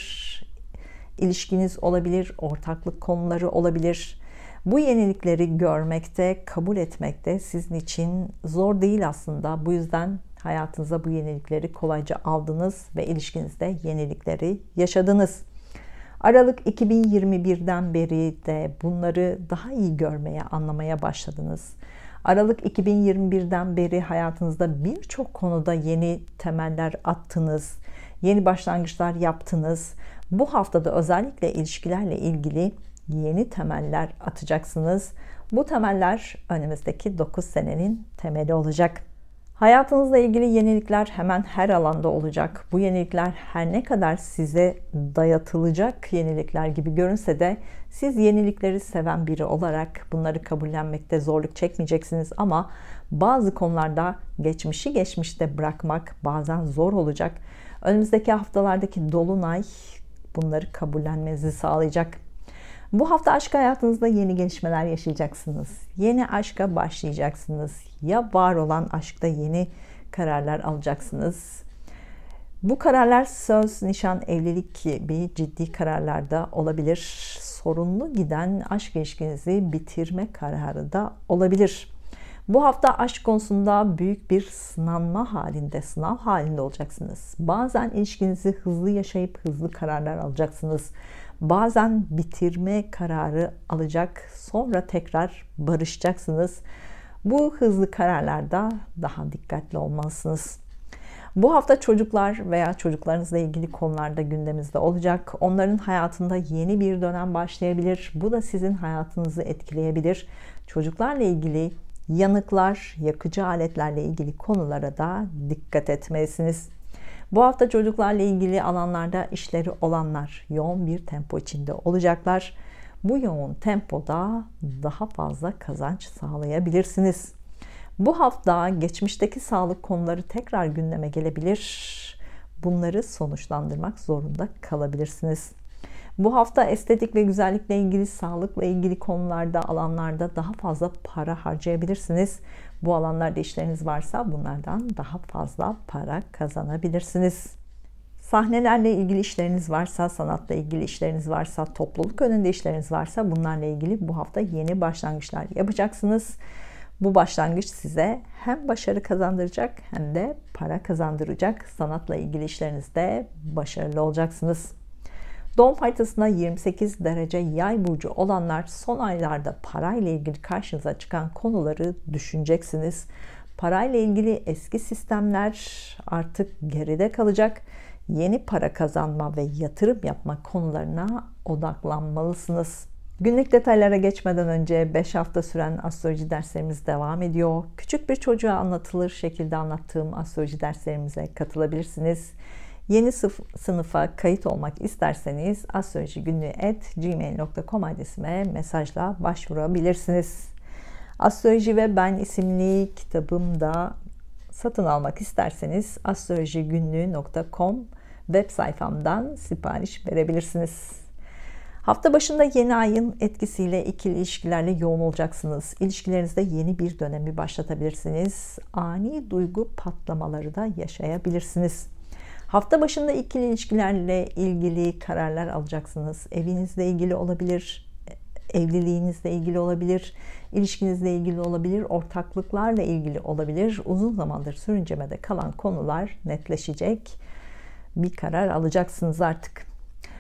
ilişkiniz olabilir, ortaklık konuları olabilir. Bu yenilikleri görmekte, kabul etmekte sizin için zor değil aslında. Bu yüzden hayatınıza bu yenilikleri kolayca aldınız ve ilişkinizde yenilikleri yaşadınız. Aralık 2021'den beri de bunları daha iyi görmeye, anlamaya başladınız. Aralık 2021'den beri hayatınızda birçok konuda yeni temeller attınız, yeni başlangıçlar yaptınız. Bu haftada özellikle ilişkilerle ilgili yeni temeller atacaksınız. Bu temeller önümüzdeki 9 senenin temeli olacak. Hayatınızla ilgili yenilikler hemen her alanda olacak. Bu yenilikler her ne kadar size dayatılacak yenilikler gibi görünse de siz yenilikleri seven biri olarak bunları kabullenmekte zorluk çekmeyeceksiniz ama bazı konularda geçmişi geçmişte bırakmak bazen zor olacak. Önümüzdeki haftalardaki dolunay bunları kabullenmenizi sağlayacak. Bu hafta aşk hayatınızda yeni gelişmeler yaşayacaksınız. Yeni aşka başlayacaksınız. Ya var olan aşkta yeni kararlar alacaksınız. Bu kararlar söz, nişan, evlilik gibi ciddi kararlarda olabilir. Sorunlu giden aşk ilişkinizi bitirme kararı da olabilir. Bu hafta aşk konusunda büyük bir sınav halinde olacaksınız. Bazen ilişkinizi hızlı yaşayıp hızlı kararlar alacaksınız. Bazen bitirme kararı alacak, sonra tekrar barışacaksınız. Bu hızlı kararlarda daha dikkatli olmalısınız. Bu hafta çocuklar veya çocuklarınızla ilgili konularda gündeminizde olacak. Onların hayatında yeni bir dönem başlayabilir. Bu da sizin hayatınızı etkileyebilir. Çocuklarla ilgili yanıklar, yakıcı aletlerle ilgili konulara da dikkat etmelisiniz. Bu hafta çocuklarla ilgili alanlarda işleri olanlar yoğun bir tempo içinde olacaklar. Bu yoğun tempoda daha fazla kazanç sağlayabilirsiniz. Bu hafta geçmişteki sağlık konuları tekrar gündeme gelebilir. Bunları sonuçlandırmak zorunda kalabilirsiniz. Bu hafta estetik ve güzellikle ilgili, sağlıkla ilgili konularda, alanlarda daha fazla para harcayabilirsiniz. Bu alanlarda işleriniz varsa bunlardan daha fazla para kazanabilirsiniz. Sahnelerle ilgili işleriniz varsa, sanatla ilgili işleriniz varsa, topluluk önünde işleriniz varsa bunlarla ilgili bu hafta yeni başlangıçlar yapacaksınız. Bu başlangıç size hem başarı kazandıracak hem de para kazandıracak. Sanatla ilgili işlerinizde başarılı olacaksınız. Doğum haritasında 28 derece yay burcu olanlar son aylarda parayla ilgili karşınıza çıkan konuları düşüneceksiniz. Parayla ilgili eski sistemler artık geride kalacak. Yeni para kazanma ve yatırım yapma konularına odaklanmalısınız. Günlük detaylara geçmeden önce 5 hafta süren astroloji derslerimiz devam ediyor. Küçük bir çocuğa anlatılır şekilde anlattığım astroloji derslerimize katılabilirsiniz. Yeni sınıfa kayıt olmak isterseniz astrolojigünlüğü@gmail.com adresime mesajla başvurabilirsiniz. Astroloji ve Ben isimli kitabımda satın almak isterseniz astrolojigünlüğü.com web sayfamdan sipariş verebilirsiniz. Hafta başında yeni ayın etkisiyle ikili ilişkilerle yoğun olacaksınız. İlişkilerinizde yeni bir dönemi başlatabilirsiniz. Ani duygu patlamaları da yaşayabilirsiniz. Hafta başında ikili ilişkilerle ilgili kararlar alacaksınız. Evinizle ilgili olabilir, evliliğinizle ilgili olabilir, ilişkinizle ilgili olabilir, ortaklıklarla ilgili olabilir. Uzun zamandır sürüncemede kalan konular netleşecek. Bir karar alacaksınız artık.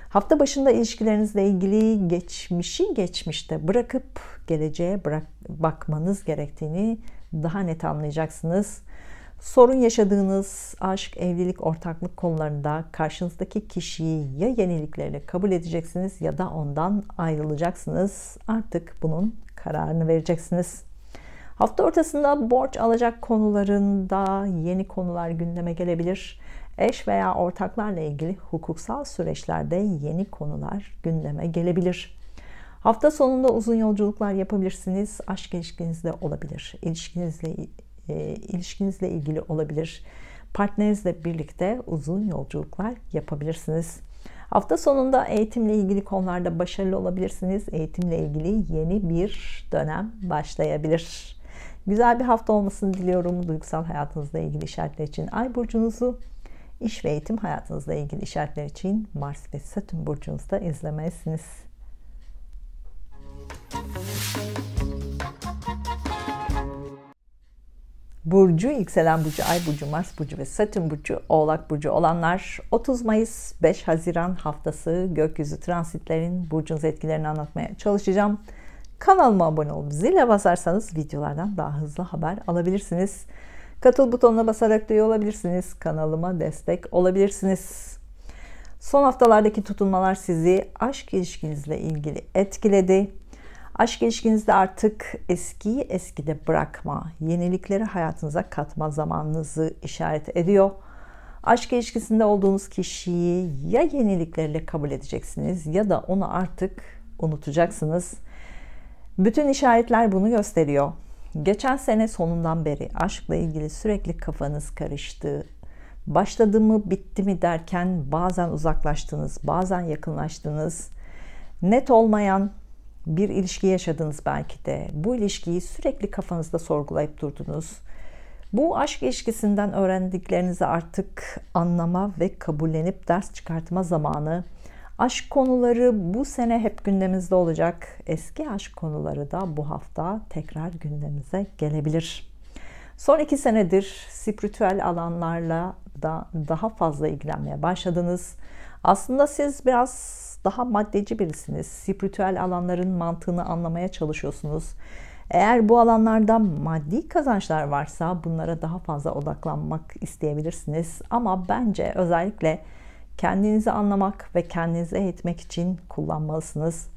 Hafta başında ilişkilerinizle ilgili geçmişi geçmişte bırakıp geleceğe bakmanız gerektiğini daha net anlayacaksınız. Sorun yaşadığınız aşk, evlilik, ortaklık konularında karşınızdaki kişiyi ya yenilikleriyle kabul edeceksiniz ya da ondan ayrılacaksınız. Artık bunun kararını vereceksiniz. Hafta ortasında borç alacak konularında yeni konular gündeme gelebilir. Eş veya ortaklarla ilgili hukuksal süreçlerde yeni konular gündeme gelebilir. Hafta sonunda uzun yolculuklar yapabilirsiniz. Aşk ilişkinizde olabilir. İlişkinizle ilgili olabilir. Partnerinizle birlikte uzun yolculuklar yapabilirsiniz. Hafta sonunda eğitimle ilgili konularda başarılı olabilirsiniz. Eğitimle ilgili yeni bir dönem başlayabilir. Güzel bir hafta olmasını diliyorum. Duygusal hayatınızla ilgili işaretler için Ay burcunuzu, İş ve eğitim hayatınızla ilgili işaretler için Mars ve Satürn burcunuzda izlemelisiniz. Burcu, yükselen burcu, Ay burcu, Mars burcu ve Satürn burcu, Oğlak burcu olanlar 30 Mayıs 5 Haziran haftası gökyüzü transitlerin burcunuz etkilerini anlatmaya çalışacağım. Kanalıma abone olup zile basarsanız videolardan daha hızlı haber alabilirsiniz. Katıl butonuna basarak da üye olabilirsiniz. Kanalıma destek olabilirsiniz. Son haftalardaki tutulmalar sizi aşk ilişkinizle ilgili etkiledi. Aşk ilişkinizde artık eskiyi eskide bırakma, yenilikleri hayatınıza katma zamanınızı işaret ediyor. Aşk ilişkisinde olduğunuz kişiyi ya yenilikleriyle kabul edeceksiniz ya da onu artık unutacaksınız. Bütün işaretler bunu gösteriyor. Geçen sene sonundan beri aşkla ilgili sürekli kafanız karıştı. Başladı mı, bitti mi derken bazen uzaklaştınız, bazen yakınlaştınız. Net olmayan bir ilişki yaşadınız belki de. Bu ilişkiyi sürekli kafanızda sorgulayıp durdunuz. Bu aşk ilişkisinden öğrendiklerinizi artık anlama ve kabullenip ders çıkartma zamanı. Aşk konuları bu sene hep gündemimizde olacak. Eski aşk konuları da bu hafta tekrar gündemimize gelebilir. Son 2 senedir spiritüel alanlarla da daha fazla ilgilenmeye başladınız. Aslında siz biraz daha maddeci birisiniz. Spiritüel alanların mantığını anlamaya çalışıyorsunuz. Eğer bu alanlarda maddi kazançlar varsa bunlara daha fazla odaklanmak isteyebilirsiniz. Ama bence özellikle kendinizi anlamak ve kendinizi eğitmek için kullanmalısınız.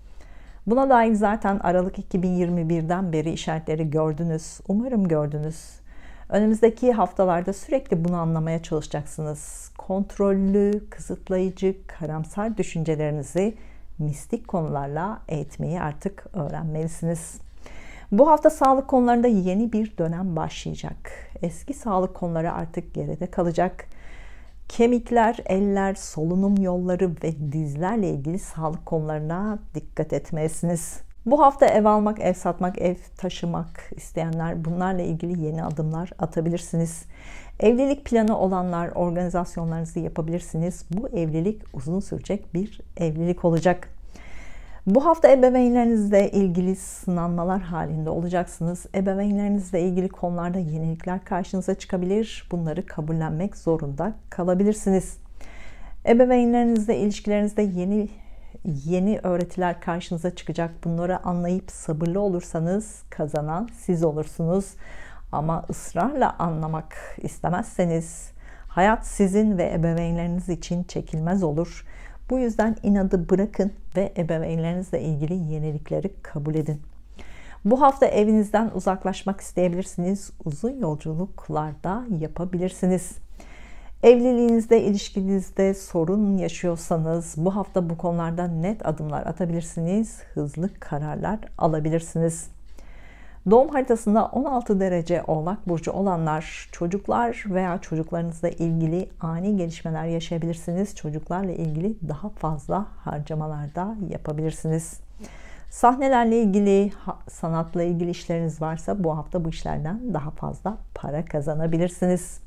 Buna dair zaten Aralık 2021'den beri işaretleri gördünüz. Umarım gördünüz. Önümüzdeki haftalarda sürekli bunu anlamaya çalışacaksınız. Kontrollü, kısıtlayıcı, karamsar düşüncelerinizi mistik konularla eğitmeyi artık öğrenmelisiniz. Bu hafta sağlık konularında yeni bir dönem başlayacak. Eski sağlık konuları artık geride kalacak. Kemikler, eller, solunum yolları ve dizlerle ilgili sağlık konularına dikkat etmelisiniz. Bu hafta ev almak, ev satmak, ev taşımak isteyenler bunlarla ilgili yeni adımlar atabilirsiniz. Evlilik planı olanlar organizasyonlarınızı yapabilirsiniz. Bu evlilik uzun sürecek bir evlilik olacak. Bu hafta ebeveynlerinizle ilgili sınanmalar halinde olacaksınız. Ebeveynlerinizle ilgili konularda yenilikler karşınıza çıkabilir. Bunları kabullenmek zorunda kalabilirsiniz. Ebeveynlerinizle ilişkilerinizde yeni öğretiler karşınıza çıkacak. Bunları anlayıp sabırlı olursanız kazanan siz olursunuz. Ama ısrarla anlamak istemezseniz hayat sizin ve ebeveynleriniz için çekilmez olur. Bu yüzden inadı bırakın ve ebeveynlerinizle ilgili yenilikleri kabul edin. Bu hafta evinizden uzaklaşmak isteyebilirsiniz. Uzun yolculuklarda yapabilirsiniz. Evliliğinizde, ilişkinizde sorun yaşıyorsanız bu hafta bu konularda net adımlar atabilirsiniz. Hızlı kararlar alabilirsiniz. Doğum haritasında 16 derece Oğlak Burcu olanlar çocuklar veya çocuklarınızla ilgili ani gelişmeler yaşayabilirsiniz. Çocuklarla ilgili daha fazla harcamalar da yapabilirsiniz. Sahnelerle ilgili, sanatla ilgili işleriniz varsa bu hafta bu işlerden daha fazla para kazanabilirsiniz.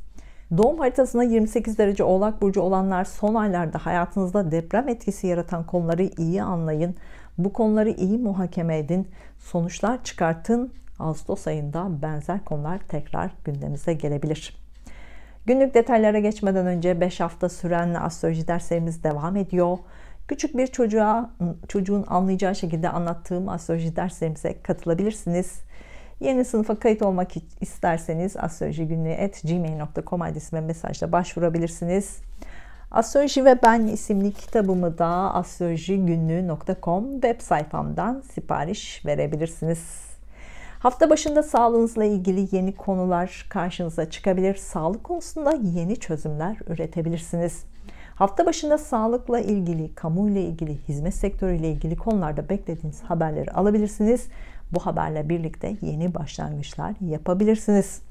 Doğum haritasında 28 derece Oğlak Burcu olanlar son aylarda hayatınızda deprem etkisi yaratan konuları iyi anlayın. Bu konuları iyi muhakeme edin. Sonuçlar çıkartın. Ağustos ayında benzer konular tekrar gündemimize gelebilir. Günlük detaylara geçmeden önce 5 hafta süren astroloji derslerimiz devam ediyor. Küçük bir çocuğun anlayacağı şekilde anlattığım astroloji derslerimize katılabilirsiniz. Yeni sınıfa kayıt olmak isterseniz astrolojigünlüğü@gmail.com adresine mesajla başvurabilirsiniz. Astroloji ve Ben isimli kitabımı da astrolojigünlüğü.com web sayfamdan sipariş verebilirsiniz. Hafta başında sağlığınızla ilgili yeni konular karşınıza çıkabilir. Sağlık konusunda yeni çözümler üretebilirsiniz. Hafta başında sağlıkla ilgili, kamuyla ilgili, hizmet sektörüyle ilgili konularda beklediğiniz haberleri alabilirsiniz. Bu haberle birlikte yeni başlangıçlar yapabilirsiniz.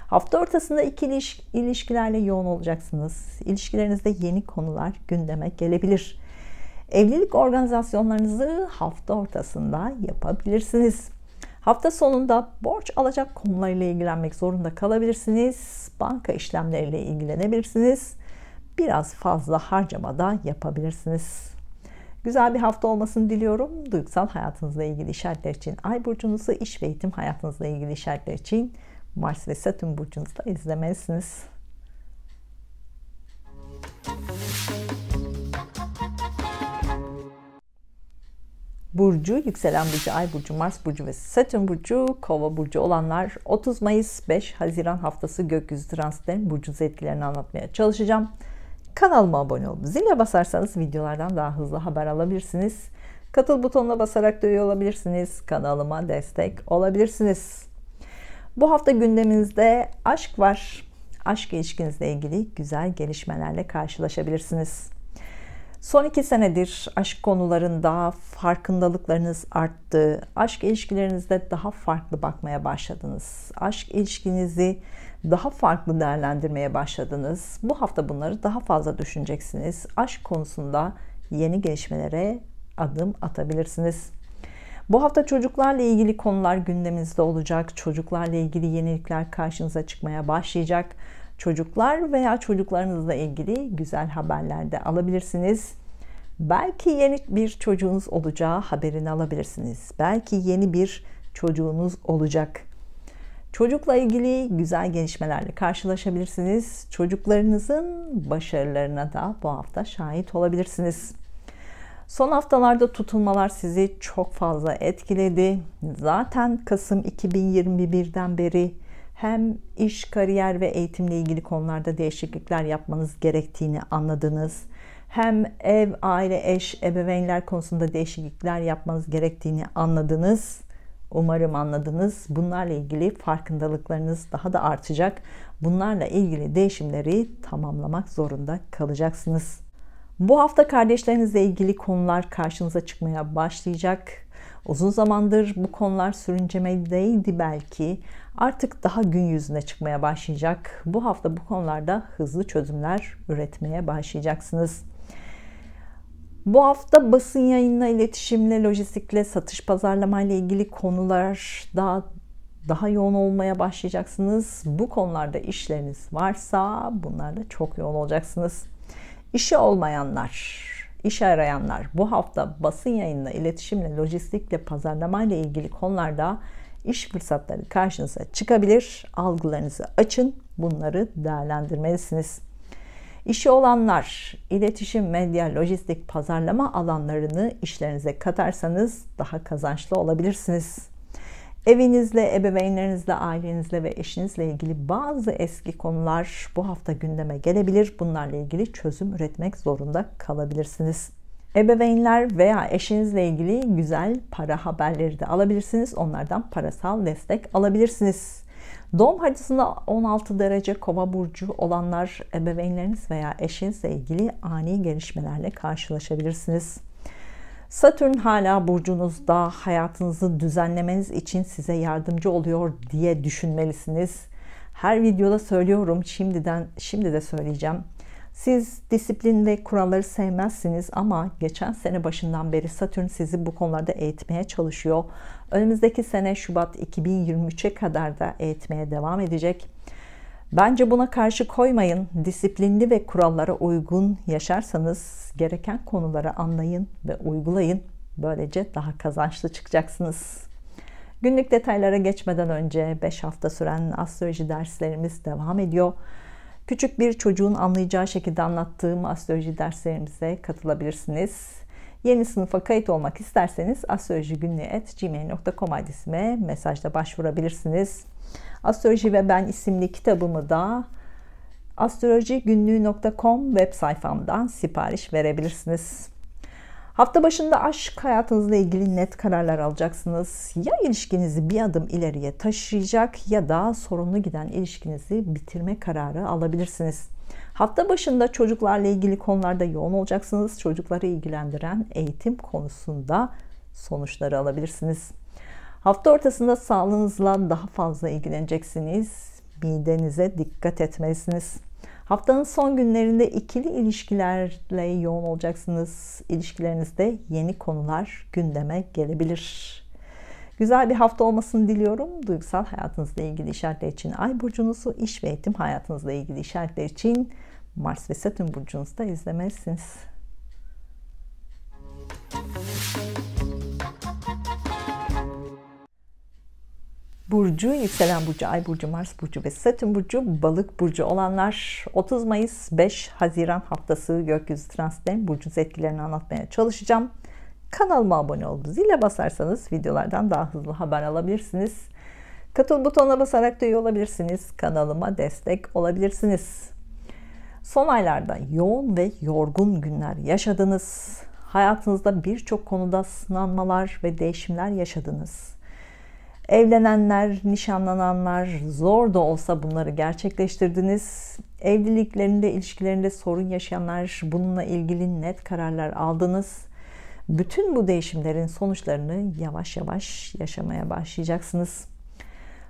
Hafta ortasında ikili ilişkilerle yoğun olacaksınız. İlişkilerinizde yeni konular gündeme gelebilir. Evlilik organizasyonlarınızı hafta ortasında yapabilirsiniz. Hafta sonunda borç alacak konularıyla ilgilenmek zorunda kalabilirsiniz. Banka işlemleriyle ilgilenebilirsiniz. Biraz fazla harcama da yapabilirsiniz. Güzel bir hafta olmasını diliyorum. Duygusal hayatınızla ilgili işaretler için Ay burcunuzu, iş ve eğitim hayatınızla ilgili işaretler için Mars ve Satürn burcunuzda izlemelisiniz. Burcu, yükselen burcu, Ay burcu, Mars burcu ve Satürn burcu, Kova burcu olanlar 30 Mayıs 5 Haziran haftası gökyüzü transitlerin burcunuz etkilerini anlatmaya çalışacağım. Kanalıma abone olup zile basarsanız videolardan daha hızlı haber alabilirsiniz. Katıl butonuna basarak da üye olabilirsiniz. Kanalıma destek olabilirsiniz. Bu hafta gündeminizde aşk var. Aşk ilişkinizle ilgili güzel gelişmelerle karşılaşabilirsiniz. Son 2 senedir aşk konularında farkındalıklarınız arttı. Aşk ilişkilerinizde daha farklı bakmaya başladınız. Aşk ilişkinizi daha farklı değerlendirmeye başladınız. Bu hafta bunları daha fazla düşüneceksiniz. Aşk konusunda yeni gelişmelere adım atabilirsiniz. Bu hafta çocuklarla ilgili konular gündeminizde olacak. Çocuklarla ilgili yenilikler karşınıza çıkmaya başlayacak. Çocuklar veya çocuklarınızla ilgili güzel haberler de alabilirsiniz. Belki yeni bir çocuğunuz olacağı haberini alabilirsiniz. Belki yeni bir çocuğunuz olacak. Çocukla ilgili güzel gelişmelerle karşılaşabilirsiniz. Çocuklarınızın başarılarına da bu hafta şahit olabilirsiniz. Son haftalarda tutulmalar sizi çok fazla etkiledi. Zaten Kasım 2021'den beri hem iş, kariyer ve eğitimle ilgili konularda değişiklikler yapmanız gerektiğini anladınız. Hem ev, aile, eş, ebeveynler konusunda değişiklikler yapmanız gerektiğini anladınız. Umarım anladınız. Bunlarla ilgili farkındalıklarınız daha da artacak. Bunlarla ilgili değişimleri tamamlamak zorunda kalacaksınız. Bu hafta kardeşlerinizle ilgili konular karşınıza çıkmaya başlayacak. Uzun zamandır bu konular sürüncemedeydi belki. Artık daha gün yüzüne çıkmaya başlayacak. Bu hafta bu konularda hızlı çözümler üretmeye başlayacaksınız. Bu hafta basın yayınla, iletişimle, lojistikle, satış pazarlamayla ilgili konular daha yoğun olmaya başlayacaksınız. Bu konularda işleriniz varsa bunlarda çok yoğun olacaksınız. İşi olmayanlar, iş arayanlar bu hafta basın yayınla, iletişimle, lojistikle, pazarlamayla ilgili konularda iş fırsatları karşınıza çıkabilir. Algılarınızı açın, bunları değerlendirmelisiniz. İşi olanlar, iletişim, medya, lojistik, pazarlama alanlarını işlerinize katarsanız daha kazançlı olabilirsiniz. Evinizle, ebeveynlerinizle, ailenizle ve eşinizle ilgili bazı eski konular bu hafta gündeme gelebilir. Bunlarla ilgili çözüm üretmek zorunda kalabilirsiniz. Ebeveynler veya eşinizle ilgili güzel para haberleri de alabilirsiniz. Onlardan parasal destek alabilirsiniz. Doğum haritasında 16 derece Kova burcu olanlar, ebeveynleriniz veya eşinizle ilgili ani gelişmelerle karşılaşabilirsiniz. Satürn hala burcunuzda, hayatınızı düzenlemeniz için size yardımcı oluyor diye düşünmelisiniz. Her videoda söylüyorum, şimdi de söyleyeceğim. Siz disiplin ve kuralları sevmezsiniz ama geçen sene başından beri Satürn sizi bu konularda eğitmeye çalışıyor. Önümüzdeki sene Şubat 2023'e kadar da eğitmeye devam edecek. Bence buna karşı koymayın. Disiplinli ve kurallara uygun yaşarsanız gereken konuları anlayın ve uygulayın. Böylece daha kazançlı çıkacaksınız. Günlük detaylara geçmeden önce 5 hafta süren astroloji derslerimiz devam ediyor. Küçük bir çocuğun anlayacağı şekilde anlattığım astroloji derslerimize katılabilirsiniz. Yeni sınıfa kayıt olmak isterseniz astrolojigünlüğü@gmail.com adresime mesajla başvurabilirsiniz. Astroloji ve Ben isimli kitabımı da astrolojigünlüğü.com web sayfamdan sipariş verebilirsiniz. Hafta başında aşk hayatınızla ilgili net kararlar alacaksınız. Ya ilişkinizi bir adım ileriye taşıyacak ya da sorunlu giden ilişkinizi bitirme kararı alabilirsiniz. Hafta başında çocuklarla ilgili konularda yoğun olacaksınız. Çocukları ilgilendiren eğitim konusunda sonuçları alabilirsiniz. Hafta ortasında sağlığınızla daha fazla ilgileneceksiniz. Midenize dikkat etmelisiniz. Haftanın son günlerinde ikili ilişkilerle yoğun olacaksınız. İlişkilerinizde yeni konular gündeme gelebilir. Güzel bir hafta olmasını diliyorum. Duygusal hayatınızla ilgili işaretler için Ay burcunuzu, iş ve eğitim hayatınızla ilgili işaretler için Mars ve Satürn burcunuzda izlemelisiniz. Burcu, yükselen burcu, ay burcu, Mars burcu ve Satürn burcu, balık burcu olanlar 30 Mayıs 5 Haziran haftası gökyüzü transitlerinin burcunuz etkilerini anlatmaya çalışacağım. Kanalıma abone olup zile basarsanız videolardan daha hızlı haber alabilirsiniz. Katıl butonuna basarak da üye olabilirsiniz. Kanalıma destek olabilirsiniz. Son aylarda yoğun ve yorgun günler yaşadınız. Hayatınızda birçok konuda sınanmalar ve değişimler yaşadınız. Evlenenler, nişanlananlar zor da olsa bunları gerçekleştirdiniz. Evliliklerinde, ilişkilerinde sorun yaşayanlar bununla ilgili net kararlar aldınız. Bütün bu değişimlerin sonuçlarını yavaş yavaş yaşamaya başlayacaksınız.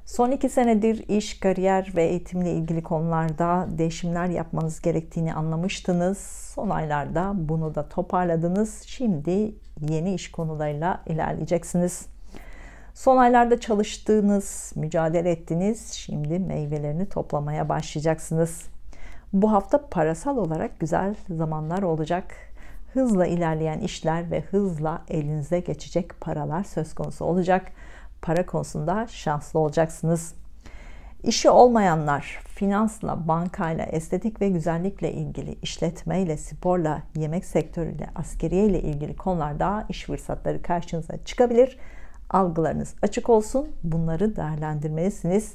Son 2 senedir iş, kariyer ve eğitimle ilgili konularda değişimler yapmanız gerektiğini anlamıştınız. Son aylarda bunu da toparladınız. Şimdi yeni iş konularıyla ilerleyeceksiniz. Son aylarda çalıştığınız, mücadele ettiğiniz, şimdi meyvelerini toplamaya başlayacaksınız. Bu hafta parasal olarak güzel zamanlar olacak. Hızla ilerleyen işler ve hızla elinize geçecek paralar söz konusu olacak. Para konusunda şanslı olacaksınız. İşi olmayanlar, finansla, bankayla, estetik ve güzellikle ilgili, işletmeyle, sporla, yemek sektörüyle, askeriye ile ilgili konularda iş fırsatları karşınıza çıkabilir. Algılarınız açık olsun. Bunları değerlendirmelisiniz.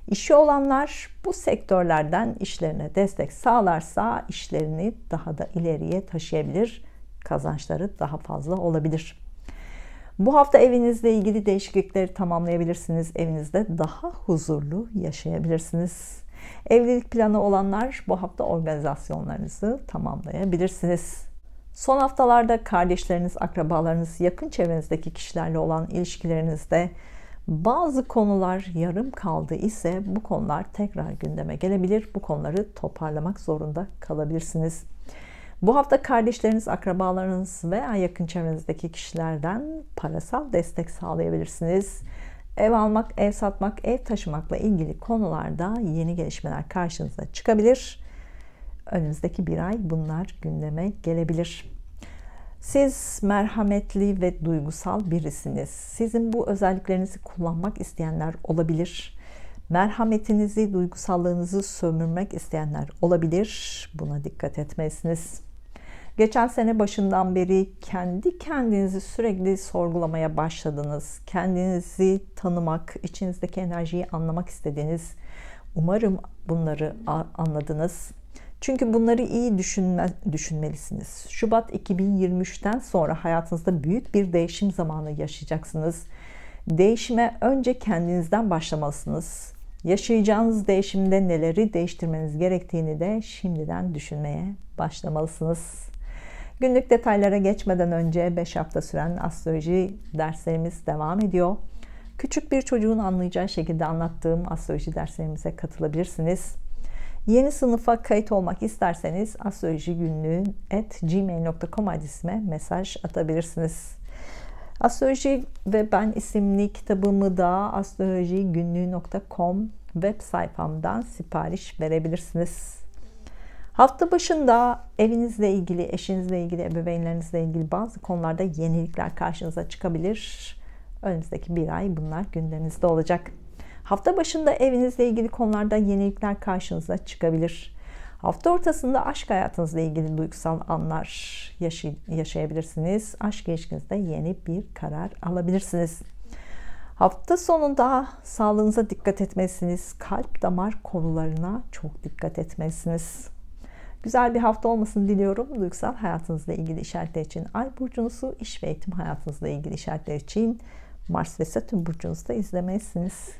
İşi olanlar bu sektörlerden işlerine destek sağlarsa işlerini daha da ileriye taşıyabilir. Kazançları daha fazla olabilir. Bu hafta evinizle ilgili değişiklikleri tamamlayabilirsiniz. Evinizde daha huzurlu yaşayabilirsiniz. Evlilik planı olanlar bu hafta organizasyonlarınızı tamamlayabilirsiniz. Son haftalarda kardeşleriniz, akrabalarınız, yakın çevrenizdeki kişilerle olan ilişkilerinizde bazı konular yarım kaldı ise bu konular tekrar gündeme gelebilir. Bu konuları toparlamak zorunda kalabilirsiniz. Bu hafta kardeşleriniz, akrabalarınız veya yakın çevrenizdeki kişilerden parasal destek sağlayabilirsiniz. Ev almak, ev satmak, ev taşımakla ilgili konularda yeni gelişmeler karşınıza çıkabilir. Önümüzdeki bir ay bunlar gündeme gelebilir. Siz merhametli ve duygusal birisiniz. Sizin bu özelliklerinizi kullanmak isteyenler olabilir. Merhametinizi, duygusallığınızı sömürmek isteyenler olabilir. Buna dikkat etmelisiniz. Geçen sene başından beri kendi kendinizi sürekli sorgulamaya başladınız. Kendinizi tanımak, içinizdeki enerjiyi anlamak istediniz. Umarım bunları anladınız. Çünkü bunları iyi düşünmelisiniz. Şubat 2023'ten sonra hayatınızda büyük bir değişim zamanı yaşayacaksınız. Değişime önce kendinizden başlamalısınız. Yaşayacağınız değişimde neleri değiştirmeniz gerektiğini de şimdiden düşünmeye başlamalısınız. Günlük detaylara geçmeden önce 5 hafta süren astroloji derslerimiz devam ediyor. Küçük bir çocuğun anlayacağı şekilde anlattığım astroloji derslerimize katılabilirsiniz. Yeni sınıfa kayıt olmak isterseniz astrolojigünlüğü@gmail.com adresime mesaj atabilirsiniz. Astroloji ve Ben isimli kitabımı da astrolojigünlüğü.com web sayfamdan sipariş verebilirsiniz. Hafta başında evinizle ilgili, eşinizle ilgili, ebeveynlerinizle ilgili bazı konularda yenilikler karşınıza çıkabilir. Önümüzdeki bir ay bunlar gündeminizde olacak. Hafta başında evinizle ilgili konularda yenilikler karşınıza çıkabilir. Hafta ortasında aşk hayatınızla ilgili duygusal anlar yaşayabilirsiniz. Aşk ilişkinizde yeni bir karar alabilirsiniz. Hafta sonunda sağlığınıza dikkat etmelisiniz. Kalp damar konularına çok dikkat etmelisiniz. Güzel bir hafta olmasını diliyorum. Duygusal hayatınızla ilgili işaretler için Ay burcunuzu, iş ve eğitim hayatınızla ilgili işaretler için Mars ve Satürn burcunuzda izlemelisiniz.